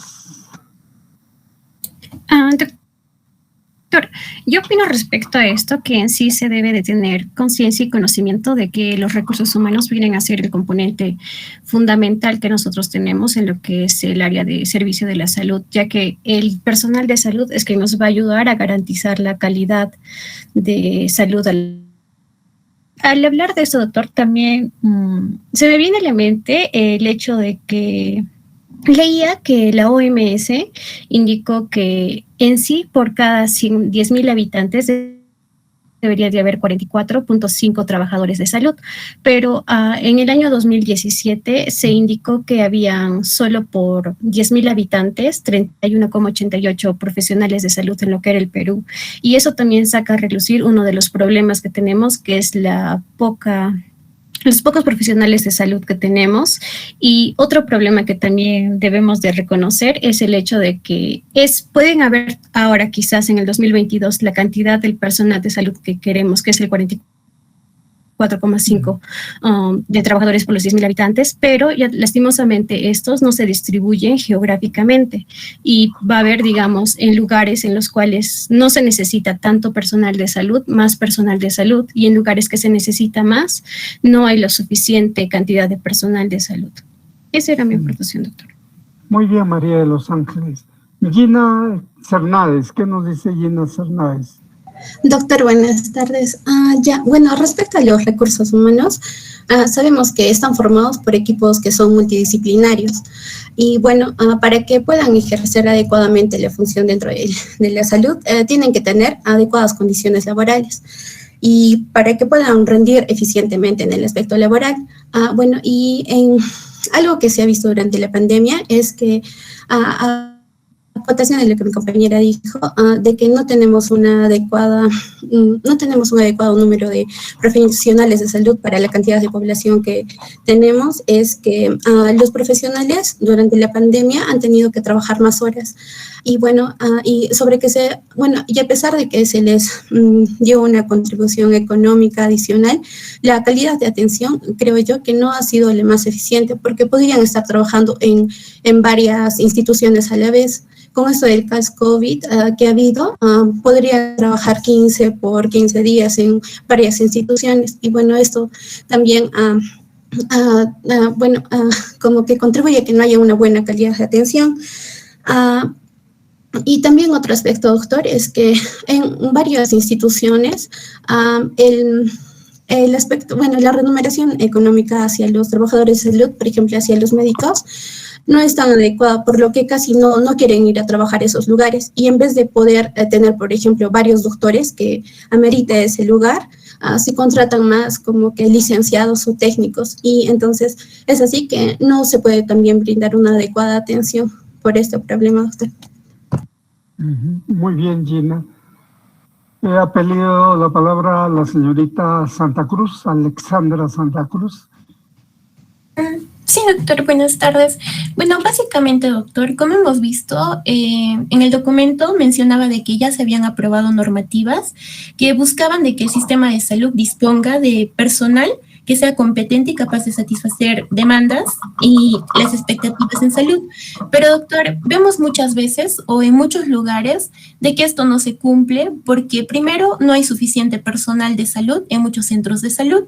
Doctor, yo opino respecto a esto que en sí se debe de tener conciencia y conocimiento de que los recursos humanos vienen a ser el componente fundamental que nosotros tenemos en lo que es el área de servicio de la salud, ya que el personal de salud es que nos va a ayudar a garantizar la calidad de salud. Al hablar de esto, doctor, también se me viene a la mente el hecho de que leía que la OMS indicó que en sí por cada 10.000 habitantes debería de haber 44.5 trabajadores de salud, pero en el año 2017 se indicó que habían solo por 10.000 habitantes 31,88 profesionales de salud en lo que era el Perú, y eso también saca a relucir uno de los problemas que tenemos, que es los pocos profesionales de salud que tenemos. Y otro problema que también debemos de reconocer es el hecho de que pueden haber ahora quizás en el 2022 la cantidad del personal de salud que queremos, que es el 44,5 de trabajadores por los 10.000 habitantes, pero ya lastimosamente estos no se distribuyen geográficamente y va a haber, digamos, en lugares en los cuales no se necesita tanto personal de salud, más personal de salud, y en lugares que se necesita más, no hay la suficiente cantidad de personal de salud. Esa era mi aportación, doctor. Muy bien, María de Los Ángeles. Gina Cernández, ¿qué nos dice Gina Cernández? Doctor, buenas tardes. Bueno, respecto a los recursos humanos, sabemos que están formados por equipos que son multidisciplinarios y bueno, para que puedan ejercer adecuadamente la función dentro de la salud, tienen que tener adecuadas condiciones laborales y para que puedan rendir eficientemente en el aspecto laboral. Bueno, y algo que se ha visto durante la pandemia es que acotación de lo que mi compañera dijo, de que no tenemos un adecuado número de profesionales de salud para la cantidad de población que tenemos, es que los profesionales durante la pandemia han tenido que trabajar más horas. Y bueno, y a pesar de que se les dio una contribución económica adicional, la calidad de atención creo yo que no ha sido la más eficiente, porque podrían estar trabajando en varias instituciones a la vez. Con esto del caso COVID que ha habido, podría trabajar 15 por 15 días en varias instituciones. Y bueno, esto también como que contribuye a que no haya una buena calidad de atención. Y también otro aspecto, doctor, es que en varias instituciones el aspecto, la remuneración económica hacia los trabajadores de salud, por ejemplo, hacia los médicos, no es tan adecuada, por lo que casi no quieren ir a trabajar a esos lugares. Y en vez de poder tener, por ejemplo, varios doctores que amerite ese lugar, se contratan más como que licenciados o técnicos. Y entonces es así que no se puede también brindar una adecuada atención por este problema, doctor. Muy bien, Gina. Ha pedido la palabra la señorita Santa Cruz, Alexandra Santa Cruz. Sí, doctor, buenas tardes. Bueno, básicamente, doctor, como hemos visto, en el documento mencionaba de que ya se habían aprobado normativas que buscaban de que el sistema de salud disponga de personal que sea competente y capaz de satisfacer demandas y las expectativas en salud. Pero, doctor, vemos muchas veces o en muchos lugares de que esto no se cumple porque, primero, no hay suficiente personal de salud en muchos centros de salud.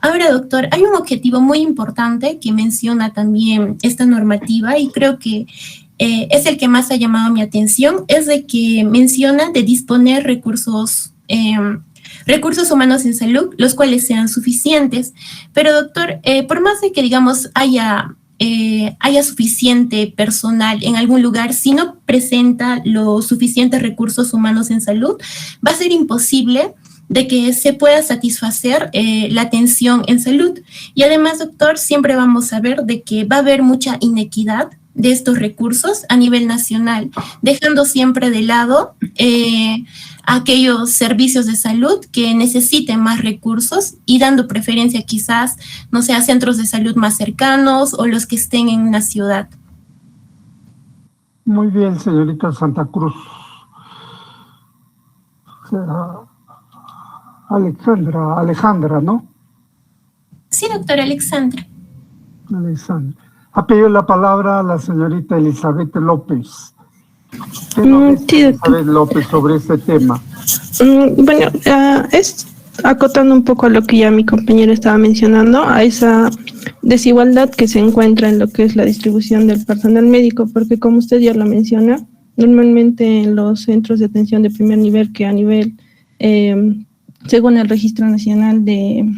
Ahora, doctor, hay un objetivo muy importante que menciona también esta normativa y creo que es el que más ha llamado mi atención, es de que menciona de disponer recursos humanos en salud, los cuales sean suficientes. Pero, doctor, por más de que, digamos, haya suficiente personal en algún lugar, si no presenta los suficientes recursos humanos en salud, va a ser imposible de que se pueda satisfacer la atención en salud. Y además, doctor, siempre vamos a ver de que va a haber mucha inequidad de estos recursos a nivel nacional, dejando siempre de lado aquellos servicios de salud que necesiten más recursos y dando preferencia quizás, no sé, a centros de salud más cercanos o los que estén en una ciudad. Muy bien, señorita Santa Cruz. Alejandra, ¿no? Sí, doctora Alexandra. Alexandra. Ha pedido la palabra a la señorita Elizabeth López. ¿Qué Sí, Elizabeth López sobre este tema? Bueno, es acotando un poco a lo que ya mi compañero estaba mencionando, a esa desigualdad que se encuentra en lo que es la distribución del personal médico, porque como usted ya lo menciona, normalmente en los centros de atención de primer nivel, que a nivel, según el Registro Nacional de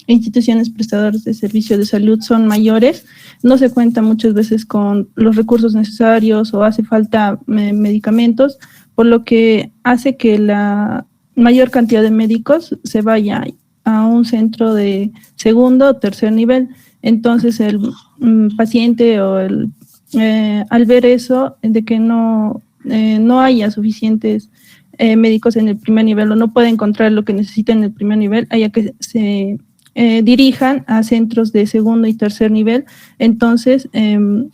Instituciones Prestadoras de Servicios de Salud, son mayores, no se cuenta muchas veces con los recursos necesarios o hace falta medicamentos, por lo que hace que la mayor cantidad de médicos se vaya a un centro de segundo o tercer nivel. Entonces el paciente o al ver eso, de que no haya suficientes médicos en el primer nivel o no puede encontrar lo que necesita en el primer nivel, haya que se dirijan a centros de segundo y tercer nivel, entonces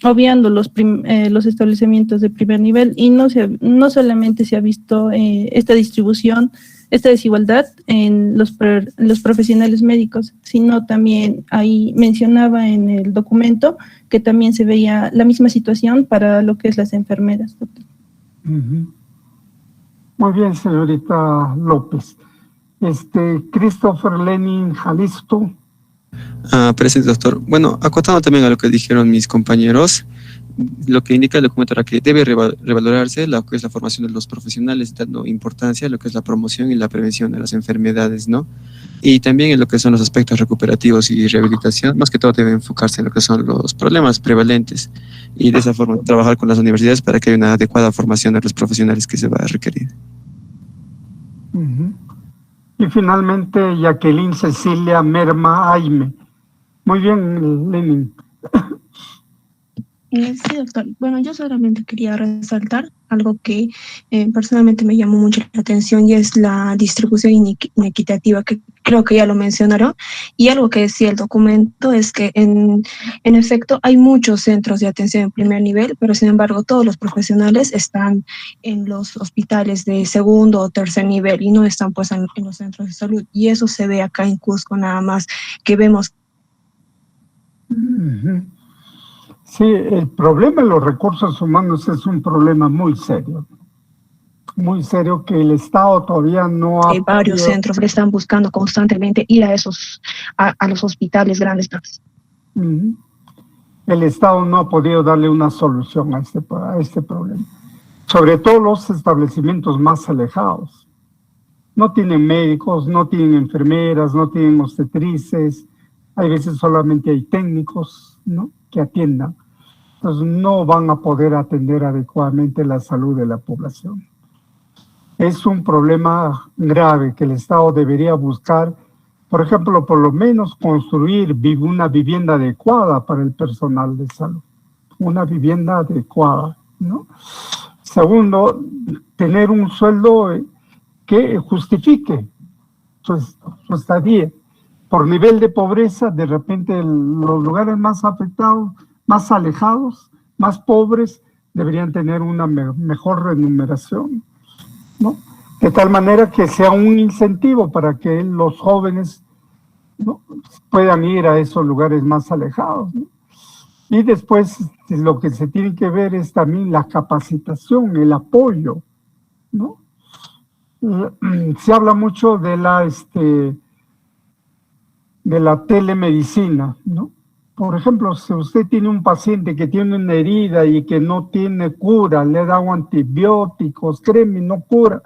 obviando los establecimientos de primer nivel, y no solamente se ha visto esta distribución, esta desigualdad en los profesionales médicos, sino también ahí mencionaba en el documento que también se veía la misma situación para lo que es las enfermeras. Muy bien, señorita López. Christopher Lenin Jalisco. Presente, doctor. Bueno, acotando también a lo que dijeron mis compañeros, lo que indica el documento era que debe revalorarse lo que es la formación de los profesionales, dando importancia a lo que es la promoción y la prevención de las enfermedades, ¿no? Y también en lo que son los aspectos recuperativos y rehabilitación, más que todo debe enfocarse en lo que son los problemas prevalentes y de esa forma trabajar con las universidades para que haya una adecuada formación de los profesionales que se va a requerir. Y finalmente, Jacqueline Cecilia Merma Aime. Muy bien, Lenin. Sí, doctor. Bueno, yo solamente quería resaltar algo que personalmente me llamó mucho la atención, y es la distribución inequitativa, que creo que ya lo mencionaron. Y algo que decía el documento es que en efecto hay muchos centros de atención en primer nivel, pero sin embargo todos los profesionales están en los hospitales de segundo o tercer nivel y no están pues en los centros de salud. Y eso se ve acá en Cusco nada más, que vemos. Sí, el problema de los recursos humanos es un problema muy serio que el Estado todavía no ha... Varios centros le están buscando constantemente ir a los hospitales grandes. El Estado no ha podido darle una solución a este problema, sobre todo los establecimientos más alejados. No tienen médicos, no tienen enfermeras, no tienen obstetrices, hay veces solamente hay técnicos, ¿no?, que atiendan. Entonces no van a poder atender adecuadamente la salud de la población. Es un problema grave que el Estado debería buscar, por ejemplo, por lo menos construir una vivienda adecuada para el personal de salud. Una vivienda adecuada, ¿no? Segundo, tener un sueldo que justifique su estadía. por nivel de pobreza, de repente los lugares más afectados, más alejados, más pobres, deberían tener una mejor remuneración, ¿no? De tal manera que sea un incentivo para que los jóvenes, ¿no?, puedan ir a esos lugares más alejados, ¿no? Y después lo que se tiene que ver es también la capacitación, el apoyo, ¿no? Se habla mucho de la telemedicina, ¿no? Por ejemplo, si usted tiene un paciente que tiene una herida y que no tiene cura, le da antibióticos, créeme, no cura,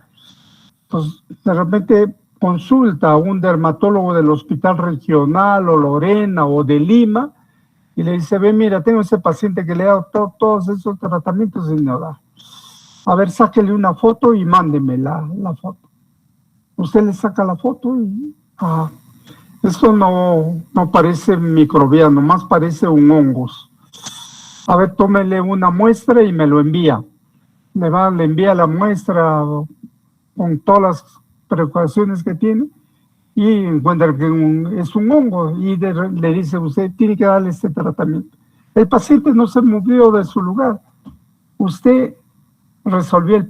pues de repente consulta a un dermatólogo del Hospital Regional o Lorena o de Lima y le dice, ve, mira, tengo ese paciente que le ha dado todos esos tratamientos y no da. A ver, sáquele una foto y mándeme la foto. Usted le saca la foto y... esto no parece microbiano, más parece un hongos. A ver, tómele una muestra y me lo envía. Le envía la muestra con todas las precauciones que tiene y encuentra que es un hongo y le dice, usted tiene que darle este tratamiento. El paciente no se movió de su lugar. Usted resolvió el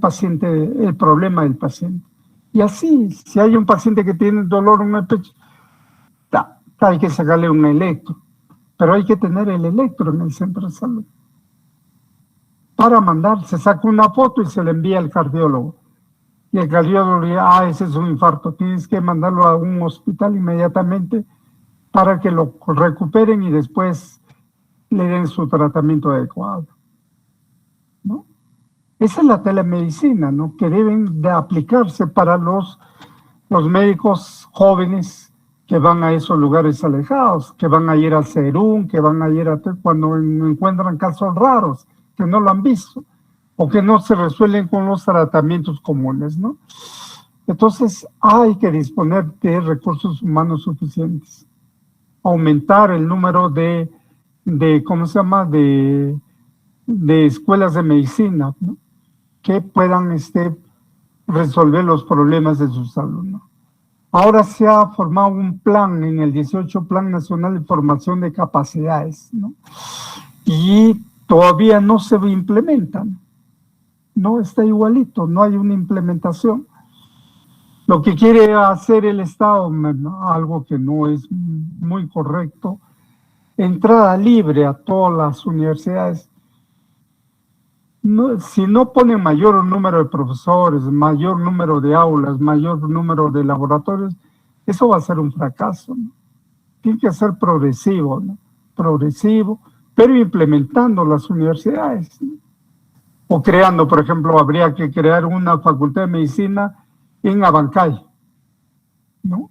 problema del paciente. Y así, si hay un paciente que tiene dolor en el pecho, hay que sacarle un electro, pero hay que tener el electro en el centro de salud. Para mandar, se saca una foto y se le envía al cardiólogo. Y el cardiólogo le dice, ese es un infarto, tienes que mandarlo a un hospital inmediatamente para que lo recuperen y después le den su tratamiento adecuado, ¿no? Esa es la telemedicina, ¿no?, que deben de aplicarse para los médicos jóvenes que van a esos lugares alejados, que van a ir al Serum, que van a ir cuando encuentran casos raros, que no lo han visto, o que no se resuelven con los tratamientos comunes, ¿no? Entonces hay que disponer de recursos humanos suficientes, aumentar el número de escuelas de medicina, ¿no?, que puedan resolver los problemas de sus alumnos. Ahora se ha formado un plan en el 18 Plan Nacional de Formación de Capacidades, ¿no?, y todavía no se implementan. No está igualito, no hay una implementación. Lo que quiere hacer el Estado, algo que no es muy correcto, entrada libre a todas las universidades. No, si no ponen mayor número de profesores, mayor número de aulas, mayor número de laboratorios, eso va a ser un fracaso, ¿no? Tiene que ser progresivo, ¿no? Progresivo, pero implementando las universidades, ¿no? O creando, por ejemplo, habría que crear una facultad de medicina en Abancay, ¿no?,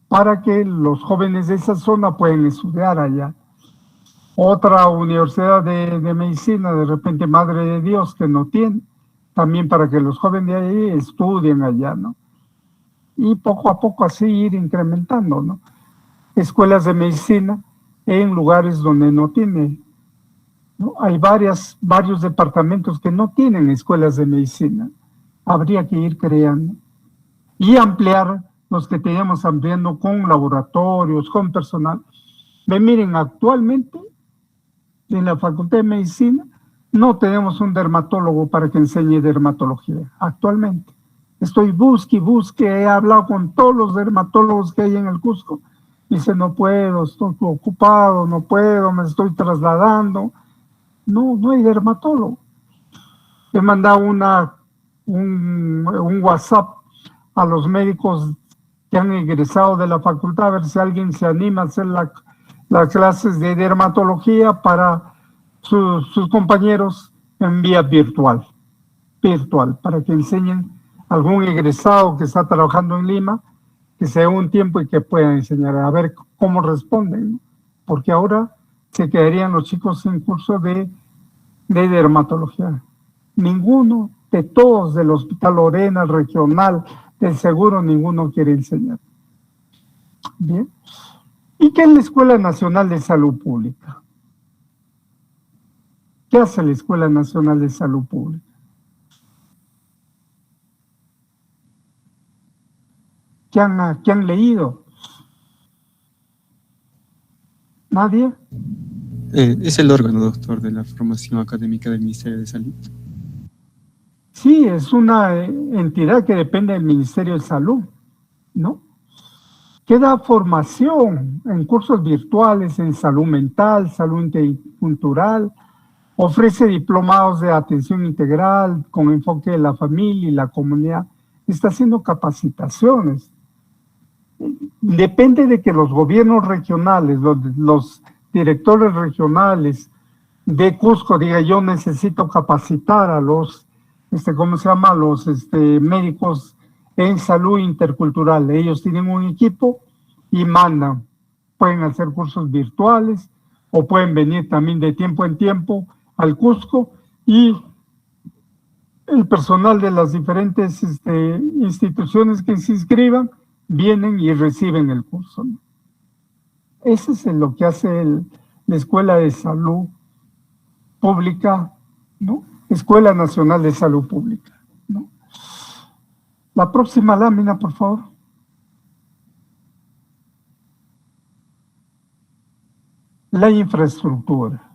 para que los jóvenes de esa zona puedan estudiar allá. Otra universidad de medicina, de repente Madre de Dios, que no tiene, también para que los jóvenes de ahí estudien allá, ¿no? Y poco a poco así ir incrementando, ¿no? Escuelas de medicina en lugares donde no tiene, ¿no? Hay varios departamentos que no tienen escuelas de medicina. Habría que ir creando y ampliar los que teníamos, ampliando con laboratorios, con personal. Miren, actualmente en la Facultad de Medicina no tenemos un dermatólogo para que enseñe dermatología. Actualmente estoy busque, he hablado con todos los dermatólogos que hay en el Cusco. Dice, no puedo, estoy ocupado, no puedo, me estoy trasladando. No hay dermatólogo. He mandado un WhatsApp a los médicos que han egresado de la facultad a ver si alguien se anima a hacer las clases de dermatología para sus compañeros en vía virtual, para que enseñen a algún egresado que está trabajando en Lima, que se dé un tiempo y que pueda enseñar, a ver cómo responden, ¿no? Porque ahora se quedarían los chicos sin curso de dermatología. Ninguno de todos del Hospital Lorena, regional, del seguro, ninguno quiere enseñar. Bien. ¿Y qué es la Escuela Nacional de Salud Pública? ¿Qué hace la Escuela Nacional de Salud Pública? ¿Qué han leído? ¿Nadie? Es el órgano, doctor, de la formación académica del Ministerio de Salud. Sí, es una entidad que depende del Ministerio de Salud, ¿no? Que da formación en cursos virtuales en salud mental, salud intercultural, ofrece diplomados de atención integral con enfoque de la familia y la comunidad, está haciendo capacitaciones. Depende de que los gobiernos regionales, los directores regionales de Cusco diga yo necesito capacitar a los, ¿cómo se llama? Los médicos en salud intercultural. Ellos tienen un equipo y mandan. Pueden hacer cursos virtuales o pueden venir también de tiempo en tiempo al Cusco y el personal de las diferentes instituciones que se inscriban vienen y reciben el curso, ¿no? Eso es lo que hace la Escuela de Salud Pública, ¿no? Escuela Nacional de Salud Pública, ¿no? La próxima lámina, por favor. La infraestructura.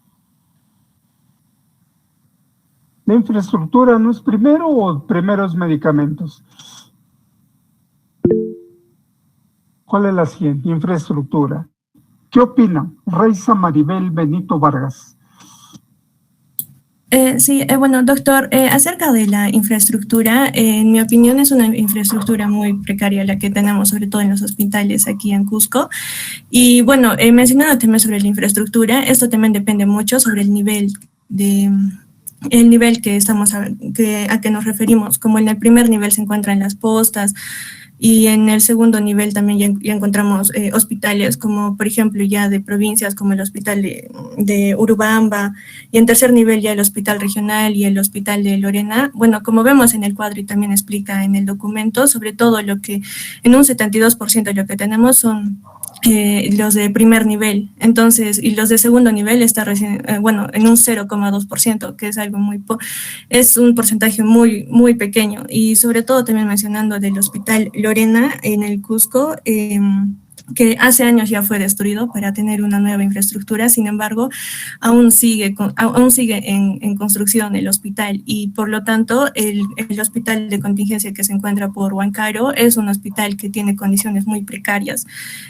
¿La infraestructura no es primero o primero es medicamentos? ¿Cuál es la siguiente? Infraestructura. ¿Qué opina Raiza Maribel Benito Vargas? Sí, bueno, doctor, acerca de la infraestructura, en mi opinión es una infraestructura muy precaria la que tenemos, sobre todo en los hospitales aquí en Cusco. Y bueno, mencionando también sobre la infraestructura, esto también depende mucho sobre el nivel que estamos a que nos referimos. Como en el primer nivel se encuentran las postas, y en el segundo nivel también ya encontramos hospitales como, por ejemplo, ya de provincias como el hospital de Urubamba, y en tercer nivel ya el hospital regional y el hospital de Lorena. Bueno, como vemos en el cuadro y también explica en el documento, sobre todo lo que en un 72% de lo que tenemos son los de primer nivel. Entonces, y los de segundo nivel está recién, bueno, en un 0,2%, que es algo es un porcentaje muy, muy pequeño. Y sobre todo también mencionando del hospital Lorena en el Cusco, que hace años ya fue destruido para tener una nueva infraestructura. Sin embargo, aún sigue en construcción el hospital, y por lo tanto el hospital de contingencia que se encuentra por Huancayo es un hospital que tiene condiciones muy precarias.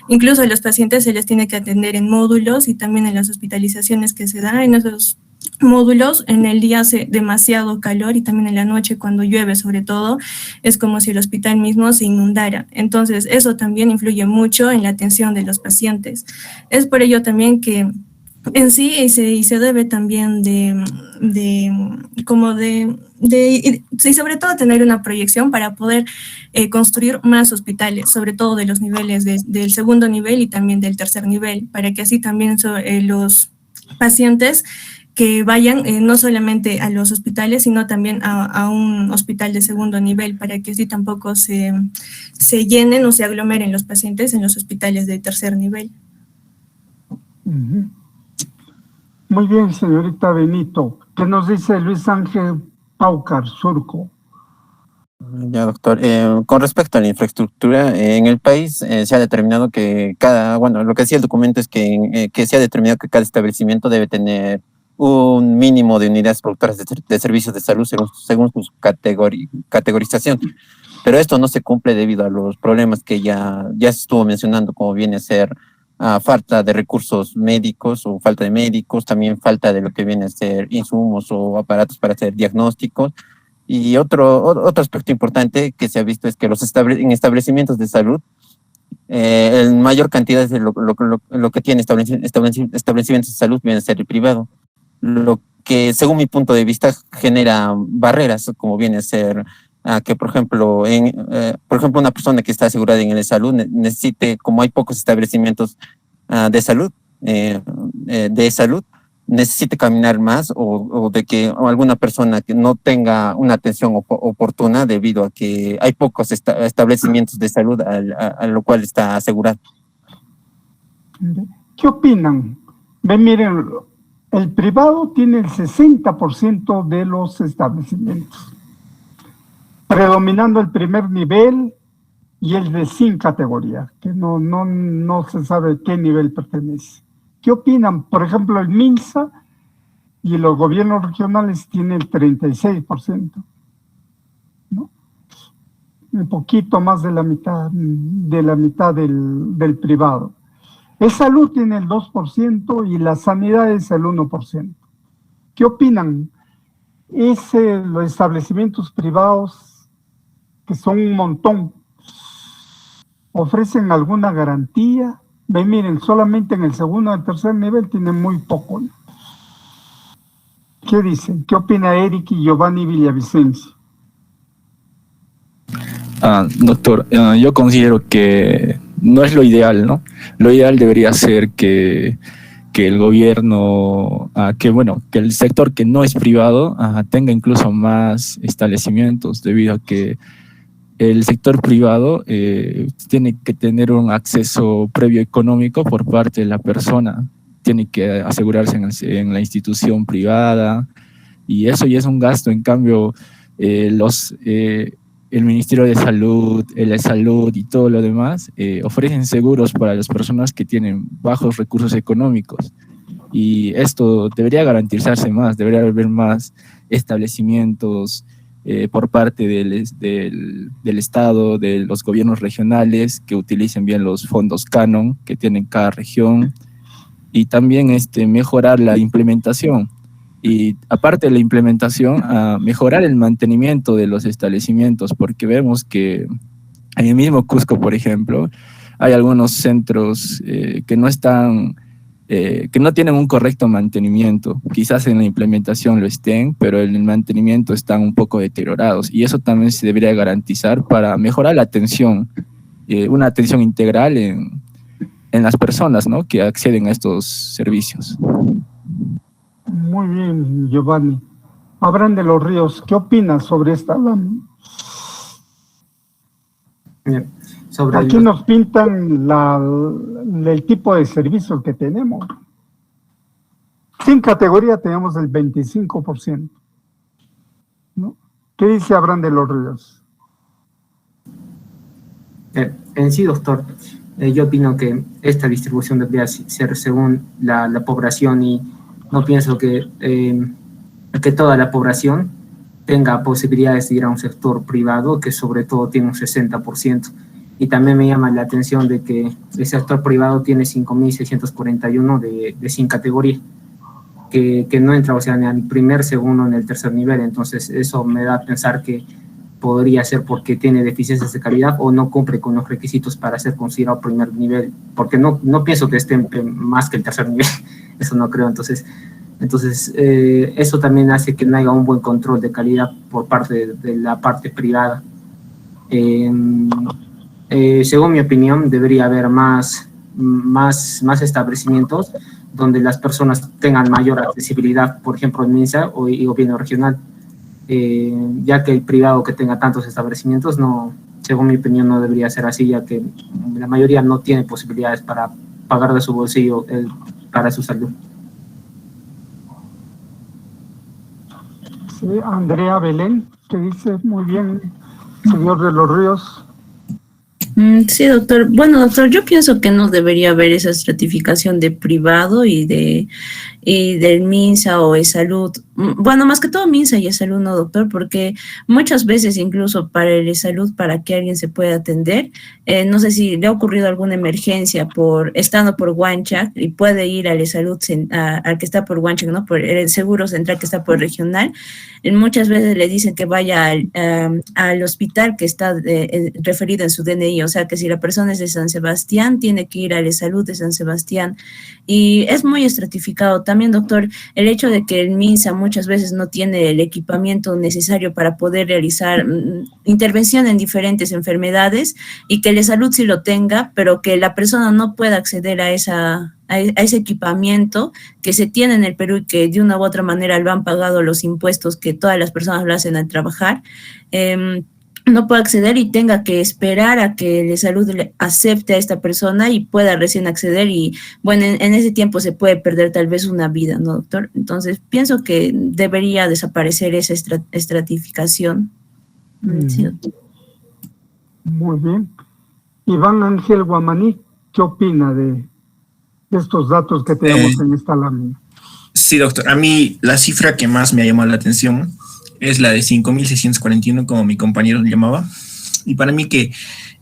Incluso a los pacientes se les tiene que atender en módulos, y también en las hospitalizaciones que se dan en esos módulos, en el día hace demasiado calor, y también en la noche cuando llueve sobre todo, es como si el hospital mismo se inundara. Entonces eso también influye mucho en la atención de los pacientes. Es por ello también que en sí y se debe también y sobre todo tener una proyección para poder construir más hospitales, sobre todo de los niveles del segundo nivel y también del tercer nivel, para que así también los pacientes que vayan no solamente a los hospitales, sino también a un hospital de segundo nivel, para que así tampoco se llenen o se aglomeren los pacientes en los hospitales de tercer nivel. Muy bien, señorita Benito. ¿Qué nos dice Luis Ángel Paucar Surco? Ya, doctor. Con respecto a la infraestructura, en el país se ha determinado que lo que decía el documento es que se ha determinado que cada establecimiento debe tener un mínimo de unidades productoras de servicios de salud según su categorización. Pero esto no se cumple debido a los problemas que ya se estuvo mencionando, como viene a ser falta de recursos médicos o falta de médicos, también falta de lo que viene a ser insumos o aparatos para hacer diagnósticos. Y otro aspecto importante que se ha visto es que en establecimientos de salud, en mayor cantidad de lo que tiene establecimientos de salud viene a ser el privado, lo que según mi punto de vista genera barreras, como viene a ser que por ejemplo una persona que está asegurada en el salud necesite, como hay pocos establecimientos de salud, necesite caminar más, o de que alguna persona que no tenga una atención oportuna debido a que hay pocos establecimientos de salud a lo cual está asegurado. ¿Qué opinan? Miren, el privado tiene el 60% de los establecimientos, predominando el primer nivel y el de sin categoría, que no se sabe qué nivel pertenece. ¿Qué opinan? Por ejemplo, el MINSA y los gobiernos regionales tienen el 36%, ¿no? Un poquito más de la mitad del privado. El salud tiene el 2% y la sanidad es el 1%. ¿Qué opinan? Los establecimientos privados, que son un montón, ¿ofrecen alguna garantía? Miren, solamente en el segundo y el tercer nivel tienen muy poco, ¿no? ¿Qué dicen? ¿Qué opina Eric y Giovanni Villavicencio? Doctor, yo considero que no es lo ideal, ¿no? Lo ideal debería ser que el gobierno, que el sector que no es privado tenga incluso más establecimientos, debido a que el sector privado tiene que tener un acceso previo económico por parte de la persona, tiene que asegurarse en la institución privada, y eso ya es un gasto. En cambio, el Ministerio de Salud, el Salud y todo lo demás ofrecen seguros para las personas que tienen bajos recursos económicos, y esto debería garantizarse más, debería haber más establecimientos por parte del Estado, de los gobiernos regionales, que utilicen bien los fondos Canon que tienen cada región, y también mejorar la implementación. Y aparte de la implementación, mejorar el mantenimiento de los establecimientos, porque vemos que en el mismo Cusco, por ejemplo, hay algunos centros que no tienen un correcto mantenimiento. Quizás en la implementación lo estén, pero en el mantenimiento están un poco deteriorados, y eso también se debería garantizar para mejorar la atención, una atención integral en las personas, ¿no?, que acceden a estos servicios. Muy bien, Giovanni. Abraham de los Ríos, ¿qué opinas sobre esta lámina? Aquí nos pintan el tipo de servicios que tenemos. Sin categoría tenemos el 25%, ¿no? ¿Qué dice Abraham de los Ríos? En sí, doctor, yo opino que esta distribución debería ser según la población, y no pienso que toda la población tenga posibilidades de ir a un sector privado, que sobre todo tiene un 60%. Y también me llama la atención de que el sector privado tiene 5.641 de sin categoría, que no entra, o sea, ni al primer, segundo, ni al tercer nivel. Entonces eso me da a pensar que podría ser porque tiene deficiencias de calidad o no cumple con los requisitos para ser considerado primer nivel, porque no pienso que esté más que el tercer nivel. Eso no creo. Entonces eso también hace que no haya un buen control de calidad por parte de la parte privada. Según mi opinión, debería haber más establecimientos donde las personas tengan mayor accesibilidad, por ejemplo, en MINSA y gobierno regional, ya que el privado que tenga tantos establecimientos, no, según mi opinión, no debería ser así, ya que la mayoría no tiene posibilidades para pagar de su bolsillo para su salud. Sí, Andrea Belén, que dice muy bien, señor de los Ríos. Sí, doctor. Bueno, doctor, yo pienso que no debería haber esa estratificación de privado y del MINSA o de salud. Bueno, más que todo MINSA y salud, no, doctor, porque muchas veces incluso para el salud, para que alguien se pueda atender, no sé si le ha ocurrido alguna emergencia estando por Huanchac, y puede ir al salud al que está por Huanchac, ¿no?, por el seguro central que está por regional. Muchas veces le dicen que vaya al hospital que está referido en su DNI, o sea que si la persona es de San Sebastián, tiene que ir al salud de San Sebastián, y es muy estratificado. También, doctor, el hecho de que el MINSA muchas veces no tiene el equipamiento necesario para poder realizar intervención en diferentes enfermedades, y que el salud sí lo tenga, pero que la persona no pueda acceder a ese equipamiento que se tiene en el Perú, y que de una u otra manera lo han pagado los impuestos que todas las personas lo hacen al trabajar, no pueda acceder y tenga que esperar a que el salud le acepte a esta persona y pueda recién acceder, y bueno, en ese tiempo se puede perder tal vez una vida, ¿no, doctor? Entonces pienso que debería desaparecer esa estratificación. Sí, doctor. Muy bien. Iván Ángel Guamaní, ¿qué opina de estos datos que tenemos en esta lámina. Sí, doctor. A mí la cifra que más me ha llamado la atención es la de 5.641, como mi compañero lo llamaba. Y para mí que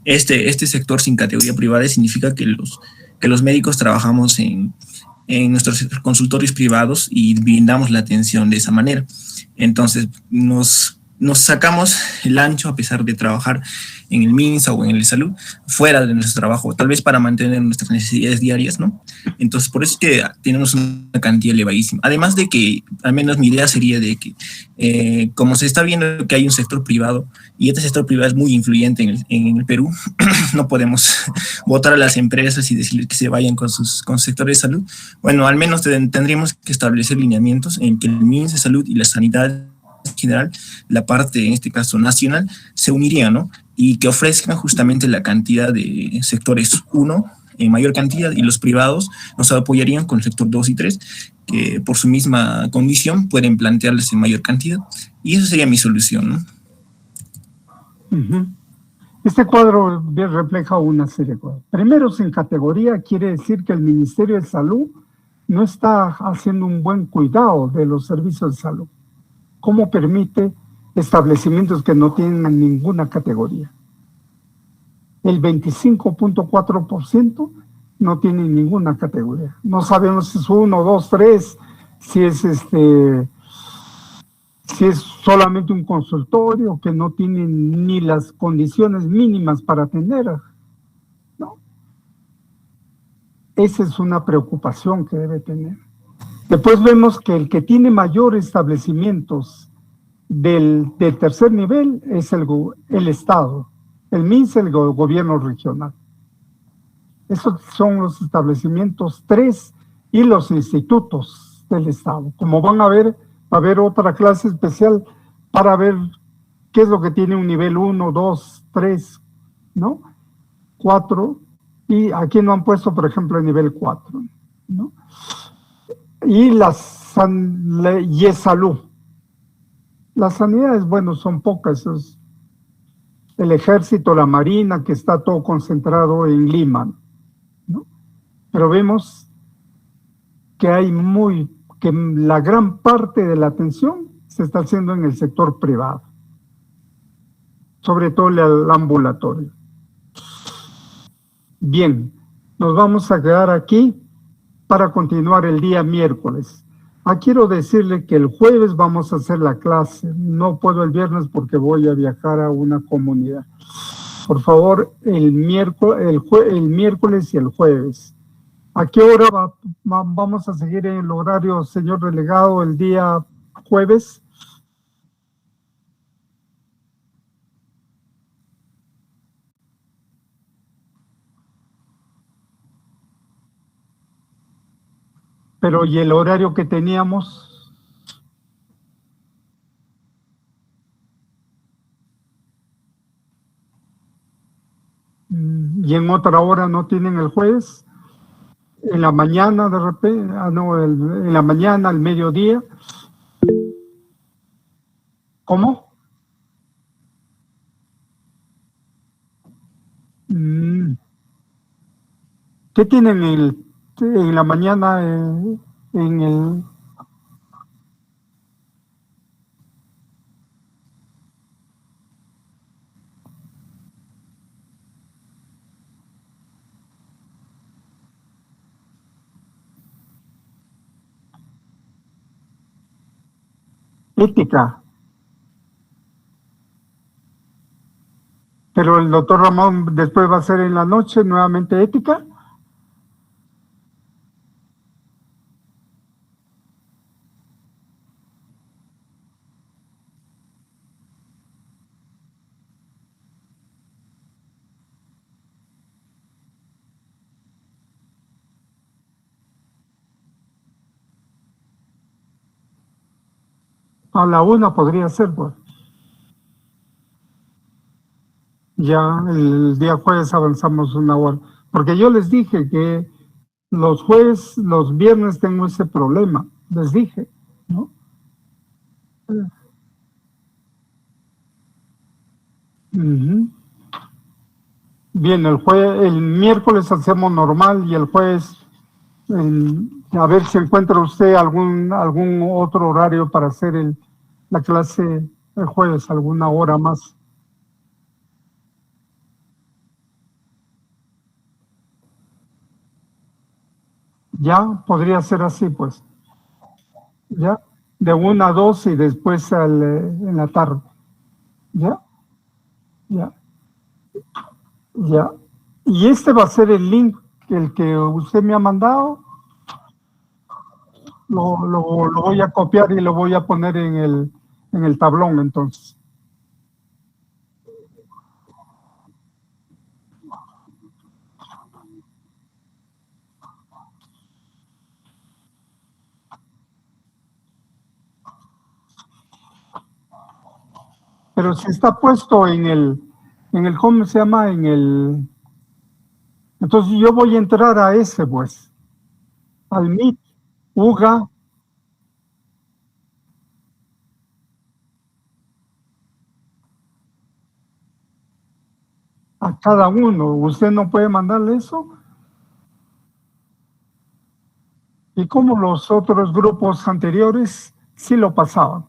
este sector sin categoría privada significa que los médicos trabajamos en nuestros consultorios privados y brindamos la atención de esa manera. Entonces nos sacamos el ancho a pesar de trabajar en el MINSA o en el salud, fuera de nuestro trabajo, tal vez para mantener nuestras necesidades diarias, ¿no? Entonces, por eso es que tenemos una cantidad elevadísima. Además de que, al menos mi idea sería de que, como se está viendo que hay un sector privado, y este sector privado es muy influyente en el Perú, no podemos votar a las empresas y decirles que se vayan con sus sectores de salud. Bueno, al menos tendríamos que establecer lineamientos en que el MINSA de salud y la sanidad general, la parte, en este caso nacional, se unirían, ¿no? Y que ofrezcan justamente la cantidad de sectores 1 en mayor cantidad, y los privados nos apoyarían con el sector 2 y 3, que por su misma condición pueden plantearles en mayor cantidad. Y esa sería mi solución, ¿no? Este cuadro refleja una serie de cosas. Primero, sin categoría quiere decir que el Ministerio de Salud no está haciendo un buen cuidado de los servicios de salud. ¿Cómo permite establecimientos que no tienen ninguna categoría? El 25.4% no tiene ninguna categoría. No sabemos si es 1, 2, 3, si es solamente un consultorio que no tiene ni las condiciones mínimas para atender, ¿no? Esa es una preocupación que debe tener. Después vemos que el que tiene mayor establecimientos del tercer nivel es el Estado, el MINSA, el gobierno regional. Esos son los establecimientos 3 y los institutos del Estado. Como van a ver, va a haber otra clase especial para ver qué es lo que tiene un nivel 1, 2, 3, ¿no? 4, y aquí no han puesto, por ejemplo, el nivel 4, ¿no? Y es salud. Las sanidades, bueno, son pocas. Es el ejército, la marina, que está todo concentrado en Lima, ¿no? Pero vemos que que la gran parte de la atención se está haciendo en el sector privado, sobre todo el ambulatorio. Bien, nos vamos a quedar aquí para continuar el día miércoles. Quiero decirle que el jueves vamos a hacer la clase. No puedo el viernes porque voy a viajar a una comunidad. Por favor, el miércoles y el jueves. ¿A qué hora vamos a seguir en el horario, señor delegado, el día jueves? Pero, ¿y el horario que teníamos? ¿Y en otra hora no tienen el jueves? ¿En la mañana de repente? En la mañana, al mediodía. ¿Cómo? ¿Qué tienen en la mañana en el... ética? Pero el doctor Ramón después va a ser en la noche nuevamente ética. A la 1 podría ser, pues. Ya el día jueves avanzamos una hora. Porque yo les dije que los jueves, los viernes tengo ese problema. Les dije, ¿no? Bien, el miércoles hacemos normal y el jueves A ver si encuentra usted algún otro horario para hacer la clase el jueves, alguna hora más. Ya, podría ser así, pues. Ya, de 1 a 2 y después en la tarde. Ya, ya, ya. Y este va a ser el link, el que usted me ha mandado. Lo voy a copiar y lo voy a poner en el tablón, entonces. Pero si está puesto en el, ¿cómo se llama? Entonces yo voy a entrar a ese, pues, al Meet, UGA. A cada uno. ¿Usted no puede mandarle eso? Y como los otros grupos anteriores sí lo pasaban.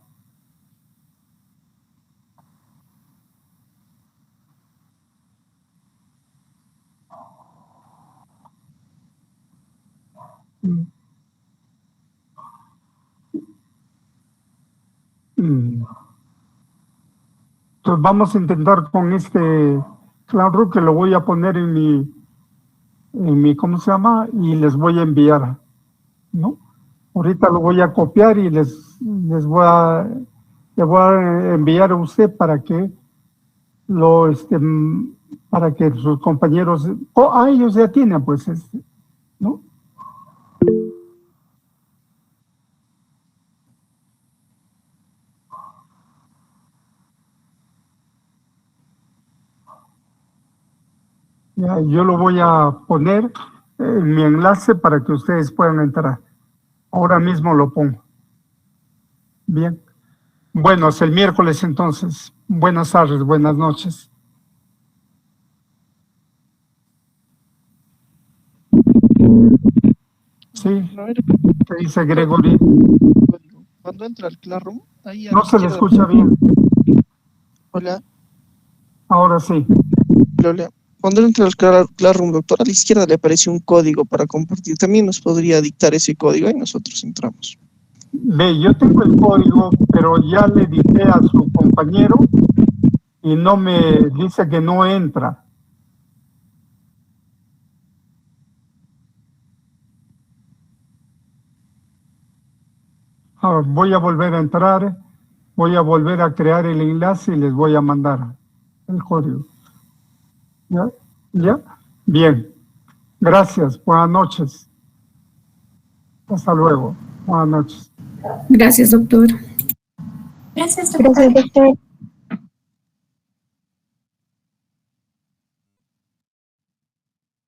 Entonces vamos a intentar con este Claro que lo voy a poner en mi, ¿cómo se llama? Y les voy a enviar, ¿no? Ahorita lo voy a copiar y le voy a enviar a usted para que para que sus compañeros, ellos ya tienen, pues, ¿no? Ya, yo lo voy a poner en mi enlace para que ustedes puedan entrar. Ahora mismo lo pongo. Bien. Bueno, hasta el miércoles entonces. Buenas tardes, buenas noches. Sí, ¿qué dice Gregory? Cuando entra al Classroom, ahí No se le escucha bien. Hola. Ahora sí. Hola. Cuando entra al Classroom, doctor, a la izquierda le aparece un código para compartir. También nos podría dictar ese código y nosotros entramos. Ve, yo tengo el código, pero ya le dicté a su compañero y no me dice que no entra. Voy a volver a entrar, voy a volver a crear el enlace y les voy a mandar el código. ¿Ya? ¿Ya? Bien. Gracias. Buenas noches. Hasta luego. Buenas noches. Gracias, doctor. Gracias, doctor. Gracias, doctor.